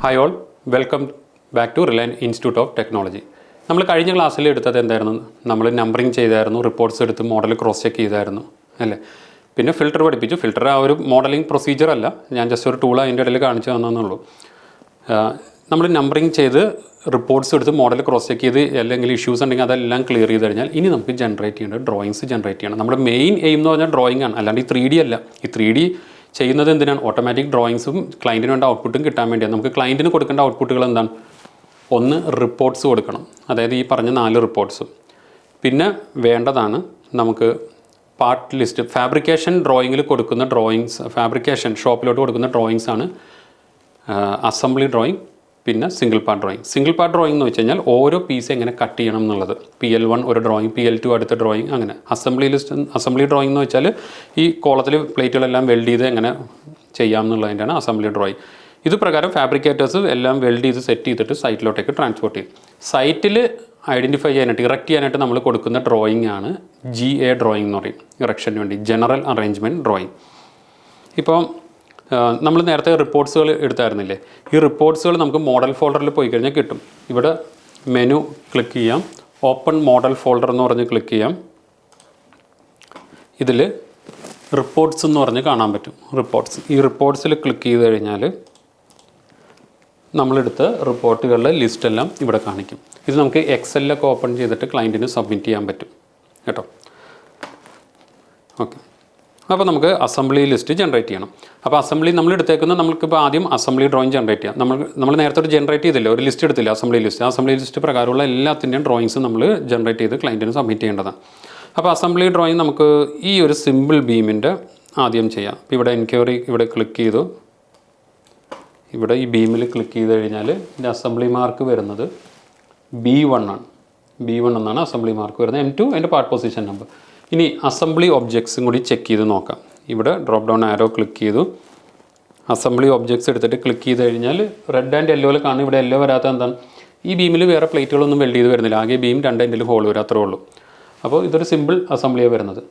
Hi all, welcome back to Reliance Institute of Technology. നമ്മൾ കഴിഞ്ഞ ക്ലാസ്സിൽ എടുത്തത് എന്തായിരുന്നു? നമ്മൾ നമ്പറിങ് ചെയ്തായിരുന്നു, റിപ്പോർട്ട്സ് എടുത്ത് മോഡൽ ക്രോസ് ചെക്ക് ചെയ്തായിരുന്നു അല്ലേ. പിന്നെ ഫിൽറ്റർ പഠിപ്പിച്ചു. ഫിൽറ്റർ ആ ഒരു മോഡലിംഗ് പ്രൊസീജിയർ അല്ല, ഞാൻ ജസ്റ്റ് ഒരു ടൂൾ അതിൻ്റെ ഇടയിൽ കാണിച്ചു തന്നെന്നുള്ളൂ. നമ്മൾ നമ്പറിങ് ചെയ്ത് റിപ്പോർട്ട്സ് എടുത്ത് മോഡൽ ക്രോസ് ചെക്ക് ചെയ്ത് അല്ലെങ്കിൽ ഇഷ്യൂസ് ഉണ്ടെങ്കിൽ അതെല്ലാം ക്ലിയർ ചെയ്ത് കഴിഞ്ഞാൽ ഇനി നമുക്ക് ജനറേറ്റ് ചെയ്യേണ്ടത് ഡ്രോയിങ്സ് ജനറേറ്റ് ചെയ്യണം. നമ്മുടെ മെയിൻ എയിം എന്ന് പറഞ്ഞാൽ ഡ്രോയിങ് ആണ്, അല്ലാണ്ട് ഈ 3D അല്ല. ഈ 3D ചെയ്യുന്നത് എന്തിനാണ്? ഓട്ടോമാറ്റിക് ഡ്രോയിങ്സും ക്ലയൻറ്റിന് വേണ്ട ഔട്ട്പുട്ടും കിട്ടാൻ വേണ്ടിയാണ്. നമുക്ക് ക്ലയൻറ്റിന് കൊടുക്കേണ്ട ഔട്ട്പുട്ടുകൾ എന്താണ്? ഒന്ന്, റിപ്പോർട്ട്സ് കൊടുക്കണം, അതായത് ഈ പറഞ്ഞ 4 റിപ്പോർട്ട്സും. പിന്നെ വേണ്ടതാണ് നമുക്ക് പാർട്ട് ലിസ്റ്റ്. ഫാബ്രിക്കേഷൻ ഡ്രോയിങ്ങിൽ കൊടുക്കുന്ന ഡ്രോയിങ്സ്, ഫാബ്രിക്കേഷൻ ഷോപ്പിലോട്ട് കൊടുക്കുന്ന ഡ്രോയിങ്സ് ആണ് അസംബ്ലി ഡ്രോയിങ്, പിന്നെ single part drawing. Single part drawing എന്ന് വെച്ച് കഴിഞ്ഞാൽ ഓരോ പീസ് എങ്ങനെ കട്ട് ചെയ്യണം എന്നുള്ളത്. PL1 ഒരു ഡ്രോയിങ്, PL2 അടുത്ത ഡ്രോയിങ്, അങ്ങനെ. അസംബ്ലി ഡ്രോയിങ് എന്ന് വെച്ചാൽ ഈ കോളത്തിൽ പ്ലേറ്റുകളെല്ലാം വെൽഡ് ചെയ്ത് എങ്ങനെ ചെയ്യാം എന്നുള്ളതിൻ്റെയാണ് അസംബ്ലി ഡ്രോയിങ്. ഇത് പ്രകാരം ഫാബ്രിക്കേറ്റേഴ്സ് എല്ലാം വെൽഡ് ചെയ്ത് സെറ്റ് ചെയ്തിട്ട് സൈറ്റിലോട്ടേക്ക് ട്രാൻസ്പോർട്ട് ചെയ്യും. സൈറ്റിൽ ഐഡൻറ്റിഫൈ ചെയ്യാനായിട്ട്, ഇറക്റ്റ് ചെയ്യാനായിട്ട് നമ്മൾ കൊടുക്കുന്ന ഡ്രോയിങ് ആണ് GA ഡ്രോയിങ് എന്ന് പറയും. ഇറക്ഷന് വേണ്ടി ജനറൽ അറേഞ്ച്മെൻറ്റ് ഡ്രോയിങ്. ഇപ്പോൾ നമ്മൾ നേരത്തെ റിപ്പോർട്ട്സുകൾ എടുത്തായിരുന്നില്ലേ, ഈ റിപ്പോർട്ട്സുകൾ നമുക്ക് മോഡൽ ഫോൾഡറിൽ പോയി കഴിഞ്ഞാൽ കിട്ടും. ഇവിടെ മെനു ക്ലിക്ക് ചെയ്യാം, ഓപ്പൺ മോഡൽ ഫോൾഡർ എന്ന് പറഞ്ഞ് ക്ലിക്ക് ചെയ്യാം. ഇതിൽ റിപ്പോർട്ട്സ് എന്ന് പറഞ്ഞ് കാണാൻ പറ്റും. റിപ്പോർട്ട്സ്, ഈ റിപ്പോർട്ട്സിൽ ക്ലിക്ക് ചെയ്ത് കഴിഞ്ഞാൽ നമ്മളെടുത്ത റിപ്പോർട്ടുകളുടെ ലിസ്റ്റെല്ലാം ഇവിടെ കാണിക്കും. ഇത് നമുക്ക് എക്സലിലൊക്കെ ഓപ്പൺ ചെയ്തിട്ട് ക്ലയൻറ്റിന് സബ്മിറ്റ് ചെയ്യാൻ പറ്റും കേട്ടോ. ഓക്കെ, അപ്പോൾ നമുക്ക് അസംബ്ലി ലിസ്റ്റ് ജനറേറ്റ് ചെയ്യണം. അപ്പോൾ അസംബ്ലി നമ്മൾ എടുത്തേക്കുന്ന, നമുക്കിപ്പോൾ ആദ്യം അസംബ്ലി ഡ്രോയിങ് ജനറേറ്റ് ചെയ്യാം. നമ്മൾ നേരത്തെ ഒരു ജനറേറ്റ് ചെയ്തില്ല, ഒരു ലിസ്റ്റ് എടുത്തില്ല, അസംബ്ലി ലിസ്റ്റ്. അസംബ്ലി ലിസ്റ്റ് പ്രകാരമുള്ള എല്ലാത്തിൻ്റെയും ഡ്രോയിങ്സ് നമ്മൾ ജനറേറ്റ് ചെയ്ത് ക്ലയൻറ്റിന് സബ്മിറ്റ് ചെയ്യേണ്ടതാണ്. അപ്പോൾ അസംബ്ലി ഡ്രോയിങ് നമുക്ക് ഈ ഒരു സിമ്പിൾ ബീമിൻ്റെ ആദ്യം ചെയ്യാം. ഇപ്പോൾ ഇവിടെ എൻക്വയറി ഇവിടെ ക്ലിക്ക് ചെയ്തു. ഇവിടെ ഈ ബീമിൽ ക്ലിക്ക് ചെയ്ത് കഴിഞ്ഞാൽ ഇതിൻ്റെ അസംബ്ലി മാർക്ക് വരുന്നത് B1 ആണ്. B1 എന്നാണ് അസംബ്ലി മാർക്ക് വരുന്നത്. M2 അതിൻ്റെ പാർട്ട് പൊസിഷൻ നമ്പർ. ഇനി അസംബ്ലി ഒബ്ജക്ട്സും കൂടി ചെക്ക് ചെയ്ത് നോക്കാം. ഇവിടെ ഡ്രോപ്പ് ഡൗൺ ആരോ ക്ലിക്ക് ചെയ്തു. അസംബ്ലി ഒബ്ജക്ട്സ് എടുത്തിട്ട് ക്ലിക്ക് ചെയ്ത് കഴിഞ്ഞാൽ റെഡ് ആൻഡ് യെല്ലോയിൽ കാണും. ഇവിടെ യെല്ലോ വരാത്ത എന്താണ്? ഈ ബീമിൽ വേറെ പ്ലേറ്റുകളൊന്നും വെൽഡ് ചെയ്ത് വരുന്നില്ല. ആകെ ബീം 2 എൻഡിൽ ഹോൾ വരും, അത്രേ ഉള്ളൂ. അപ്പോൾ ഇതൊരു സിമ്പിൾ അസംബ്ലിയാണ് വരുന്നത്.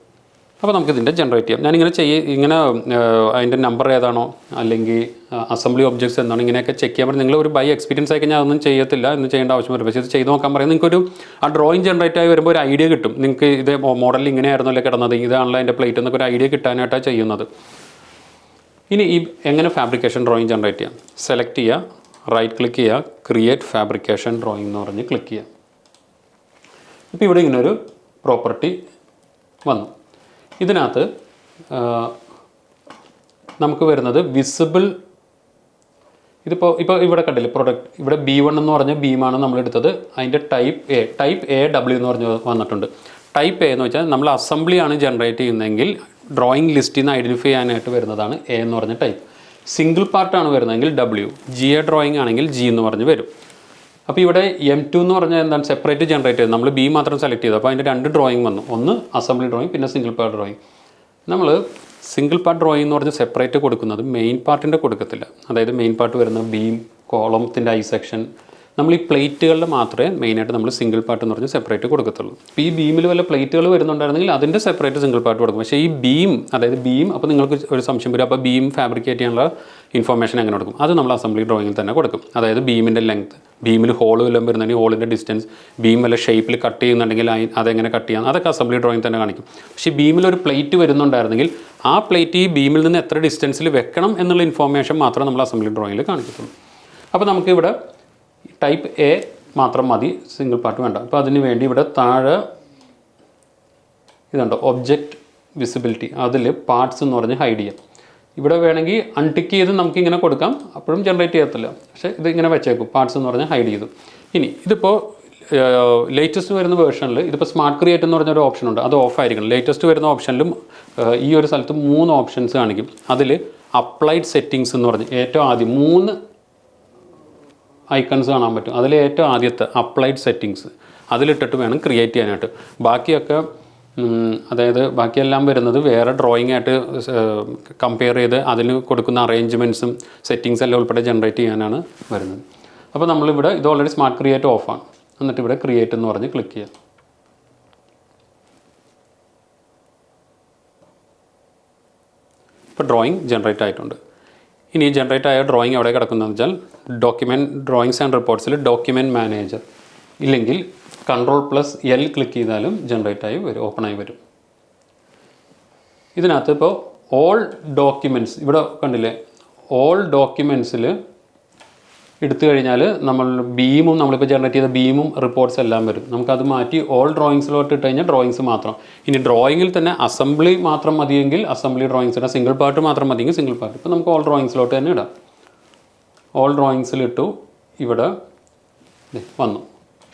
അപ്പോൾ നമുക്കിതിൻ്റെ ജനറേറ്റ് ചെയ്യാം. ഞാനിങ്ങനെ ഇങ്ങനെ അതിൻ്റെ നമ്പർ ഏതാണോ അല്ലെങ്കിൽ അസംബ്ലി ഒബ്ജക്ട്സ് എന്താണോ ഇങ്ങനെയൊക്കെ ചെക്ക് ചെയ്യാൻ പറ്റും. നിങ്ങൾ ഒരു ബൈ എക്സ്പീരിയൻസ് ആയി കഴിഞ്ഞാൽ അതൊന്നും ചെയ്യത്തില്ല, എന്ന് ചെയ്യേണ്ട ആവശ്യം വരും. പക്ഷേ ഇത് ചെയ്ത് നോക്കാൻ പറയും. നിങ്ങൾക്കൊരു ആ ഡ്രോയിങ് ജനറേറ്റ് ആയി വരുമ്പോൾ ഒരു ഐഡിയ കിട്ടും. നിങ്ങൾക്ക് ഇത് മോഡലിൽ ഇങ്ങനെയായിരുന്നല്ലോ കിടന്നത്, ഇതാണല്ലോ അതിൻ്റെ പ്ലേറ്റ് എന്നൊക്കെ ഒരു ഐഡിയ കിട്ടാനായിട്ടാണ് ചെയ്യുന്നത്. ഇനി ഈ എങ്ങനെ ഫാബ്രിക്കേഷൻ ഡ്രോയിങ് ജനറേറ്റ് ചെയ്യാം? സെലക്ട് ചെയ്യുക, റൈറ്റ് ക്ലിക്ക് ചെയ്യുക, ക്രിയേറ്റ് ഫാബ്രിക്കേഷൻ ഡ്രോയിങ് എന്ന് പറഞ്ഞ് ക്ലിക്ക് ചെയ്യുക. ഇപ്പോൾ ഇവിടെ ഇങ്ങനൊരു പ്രോപ്പർട്ടി വന്നു. ഇതിനകത്ത് നമുക്ക് വരുന്നത് വിസിബിൾ. ഇപ്പോൾ ഇവിടെ കണ്ടില്ലേ പ്രൊഡക്റ്റ്, ഇവിടെ B1 എന്ന് പറഞ്ഞ ബീമാണ് നമ്മൾ എടുത്തത്. അതിൻ്റെ ടൈപ്പ് AW എന്ന് പറഞ്ഞ് വന്നിട്ടുണ്ട്. ടൈപ്പ് A എന്ന് വെച്ചാൽ നമ്മൾ അസംബ്ലിയാണ് ജനറേറ്റ് ചെയ്യുന്നതെങ്കിൽ ഡ്രോയിങ് ലിസ്റ്റിൽ നിന്ന് ഐഡൻറ്റിഫൈ ചെയ്യാനായിട്ട് വരുന്നതാണ് A എന്ന് പറഞ്ഞ ടൈപ്പ്. സിംഗിൾ പാർട്ടാണ് വരുന്നതെങ്കിൽ W. GA ഡ്രോയിങ് ആണെങ്കിൽ G എന്ന് പറഞ്ഞ് വരും. അപ്പോൾ ഇവിടെ M2 എന്ന് പറഞ്ഞാൽ എന്താണ്? സെപ്പറേറ്റ് ജനറേറ്റ് ചെയ്ത് നമ്മൾ B മാത്രം സെലക്ട് ചെയ്തു. അപ്പോൾ അതിൻ്റെ 2 ഡ്രോയിങ് വന്നു. ഒന്ന് അസംബ്ലി ഡ്രോയിങ്, പിന്നെ സിംഗിൾ പാർട്ട് ഡ്രോയിങ്. നമ്മൾ സിംഗിൾ പാർട്ട് ഡ്രോയിങ് എന്ന് പറഞ്ഞ് സെപ്പറേറ്റ് കൊടുക്കുന്നത് മെയിൻ പാർട്ടിൻ്റെ കൊടുക്കത്തില്ല. അതായത് മെയിൻ പാർട്ട് വരുന്ന ബീം, കോളത്തിൻ്റെ ഐ സെക്ഷൻ, നമ്മൾ ഈ പ്ലേറ്റുകളിൽ മാത്രമേ മെയിനായിട്ട് നമ്മൾ സിംഗിൾ പാർട്ട് എന്ന് പറഞ്ഞ് സെപ്പറേറ്റ് കൊടുക്കത്തുള്ളൂ. ഇപ്പോൾ ഈ ബീമിൽ വല്ല പ്ലേറ്റുകൾ വരുന്നുണ്ടായിരുന്നെങ്കിൽ അതിൻ്റെ സെപ്പറേറ്റ് സിംഗിൾ പാർട്ട് കൊടുക്കും. പക്ഷേ ഈ ബീം, അതായത് ബീം, അപ്പോൾ നിങ്ങൾക്ക് ഒരു സംശയം വരും, അപ്പോൾ ബീം ഫാബ്രിക്കേറ്റ് ചെയ്യാനുള്ള ഇൻഫർമേഷൻ എങ്ങനെ കൊടുക്കും? അത് നമ്മൾ അസംബ്ലി ഡ്രോയിങ്ങിൽ തന്നെ കൊടുക്കും. അതായത് ബീമിൻ്റെ ലെങ്ത്, ബീമിൽ ഹോൾ വല്ലതും വരുന്നുണ്ടെങ്കിൽ ഹോളിൻ്റെ ഡിസ്റ്റൻസ്, ബീം വല്ല ഷേപ്പിൽ കട്ട് ചെയ്യുന്നുണ്ടെങ്കിൽ അതെങ്ങനെ കട്ട് ചെയ്യാം, അതൊക്കെ അസംബ്ലി ഡ്രോയിങ് തന്നെ കാണിക്കും. പക്ഷേ ബീമിൽ ഒരു പ്ലേറ്റ് വരുന്നുണ്ടായിരുന്നെങ്കിൽ ആ പ്ലേറ്റ് ഈ ബീമിൽ നിന്ന് എത്ര ഡിസ്റ്റൻസിൽ വെക്കണം എന്നുള്ള ഇൻഫർമേഷൻ മാത്രമേ നമ്മൾ അസംബ്ലി ഡ്രോയിങ്ങിൽ കാണിക്കത്തുള്ളൂ. അപ്പോൾ നമുക്കിവിടെ ടൈപ്പ് A മാത്രം മതി, സിംഗിൾ പാർട്ട് വേണ്ട. അപ്പോൾ അതിന് വേണ്ടി ഇവിടെ താഴെ ഇതുണ്ട് ഒബ്ജക്റ്റ് വിസിബിലിറ്റി, അതിൽ പാർട്സ് എന്ന് പറഞ്ഞ് ഹൈഡ് ചെയ്യാം. ഇവിടെ വേണമെങ്കിൽ അൺടിക്ക് ചെയ്ത് നമുക്കിങ്ങനെ കൊടുക്കാം, അപ്പോഴും ജനറേറ്റ് ചെയ്യത്തില്ല. പക്ഷേ ഇതിങ്ങനെ വെച്ചേക്കും, പാർട്സ് എന്ന് പറഞ്ഞാൽ ഹൈഡ് ചെയ്തു. ഇനി ഇതിപ്പോൾ ലേറ്റസ്റ്റ് വരുന്ന വേർഷനിൽ ഇതിപ്പോൾ സ്മാർട്ട് ക്രിയേറ്റ് എന്ന് പറഞ്ഞൊരു ഓപ്ഷൻ ഉണ്ട്, അത് ഓഫ് ആയിരിക്കണം. ലേറ്റസ്റ്റ് വരുന്ന ഓപ്ഷനിലും ഈ ഒരു സ്ഥലത്ത് 3 ഓപ്ഷൻസ് കാണിക്കും. അതിൽ അപ്ലൈഡ് സെറ്റിങ്സ് എന്ന് പറഞ്ഞ് ഏറ്റവും ആദ്യം 3 ഐക്കൺസ് കാണാൻ പറ്റും. അതിൽ ഏറ്റവും ആദ്യത്തെ അപ്ലൈഡ് സെറ്റിങ്സ്, അതിലിട്ടിട്ട് വേണം ക്രിയേറ്റ് ചെയ്യാനായിട്ട്. ബാക്കിയൊക്കെ അതായത് ബാക്കിയെല്ലാം വരുന്നത് വേറെ ഡ്രോയിങ് ആയിട്ട് കമ്പയർ ചെയ്ത് അതിന് കൊടുക്കുന്ന അറേഞ്ച്മെൻറ്റ്സും സെറ്റിങ്സ് എല്ലാം ഉൾപ്പെടെ ജനറേറ്റ് ചെയ്യാനാണ് വരുന്നത്. അപ്പോൾ നമ്മളിവിടെ ഇത് ഓൾറെഡി സ്മാർട്ട് ക്രിയേറ്റ് ഓഫാണ്. എന്നിട്ട് ഇവിടെ ക്രിയേറ്റ് എന്ന് പറഞ്ഞ് ക്ലിക്ക് ചെയ്യാം. ഇപ്പോൾ ഡ്രോയിങ് ജനറേറ്റ് ആയിട്ടുണ്ട്. ഇനി ജനറേറ്റ് ആയ ഡ്രോയിങ് എവിടെ കിടക്കുന്നതെന്ന് വെച്ചാൽ ഡ്രോയിങ്സ് ആൻഡ് റിപ്പോർട്ട്സിൽ ഡോക്യുമെൻറ്റ് മാനേജർ ഇല്ലെങ്കിൽ Ctrl+L ക്ലിക്ക് ചെയ്താലും ജനറേറ്റ് ആയി വരും, ഓപ്പണായി വരും. ഇതിനകത്ത് ഇപ്പോൾ ഓൾ ഡോക്യുമെൻറ്റ്സ് ഇവിടെ കണ്ടില്ലേ, ഓൾ ഡോക്യുമെൻറ്റ്സിൽ എടുത്തു കഴിഞ്ഞാൽ നമ്മളിപ്പോൾ ജനറേറ്റ് ചെയ്ത ബീമും റിപ്പോർട്ട്സ് എല്ലാം വരും. നമുക്കത് മാറ്റി ഓൾ ഡ്രോയിങ്സിലോട്ട് ഇട്ട് കഴിഞ്ഞാൽ ഡ്രോയിങ്സ് മാത്രം. ഇനി ഡ്രോയിങ്ങിൽ തന്നെ അസംബ്ലി മാത്രം മതിയെങ്കിൽ അസംബ്ലി ഡ്രോയിങ്സ് ഇടാം, സിംഗിൾ പാർട്ട് മാത്രം മതിയെങ്കിൽ സിംഗിൾ പാർട്ട്. ഇപ്പോൾ നമുക്ക് ഓൾ ഡ്രോയിങ്സിലോട്ട് തന്നെ ഇടാം. ഓൾ ഡ്രോയിങ്സിലിട്ടു, ഇവിടെ വന്നു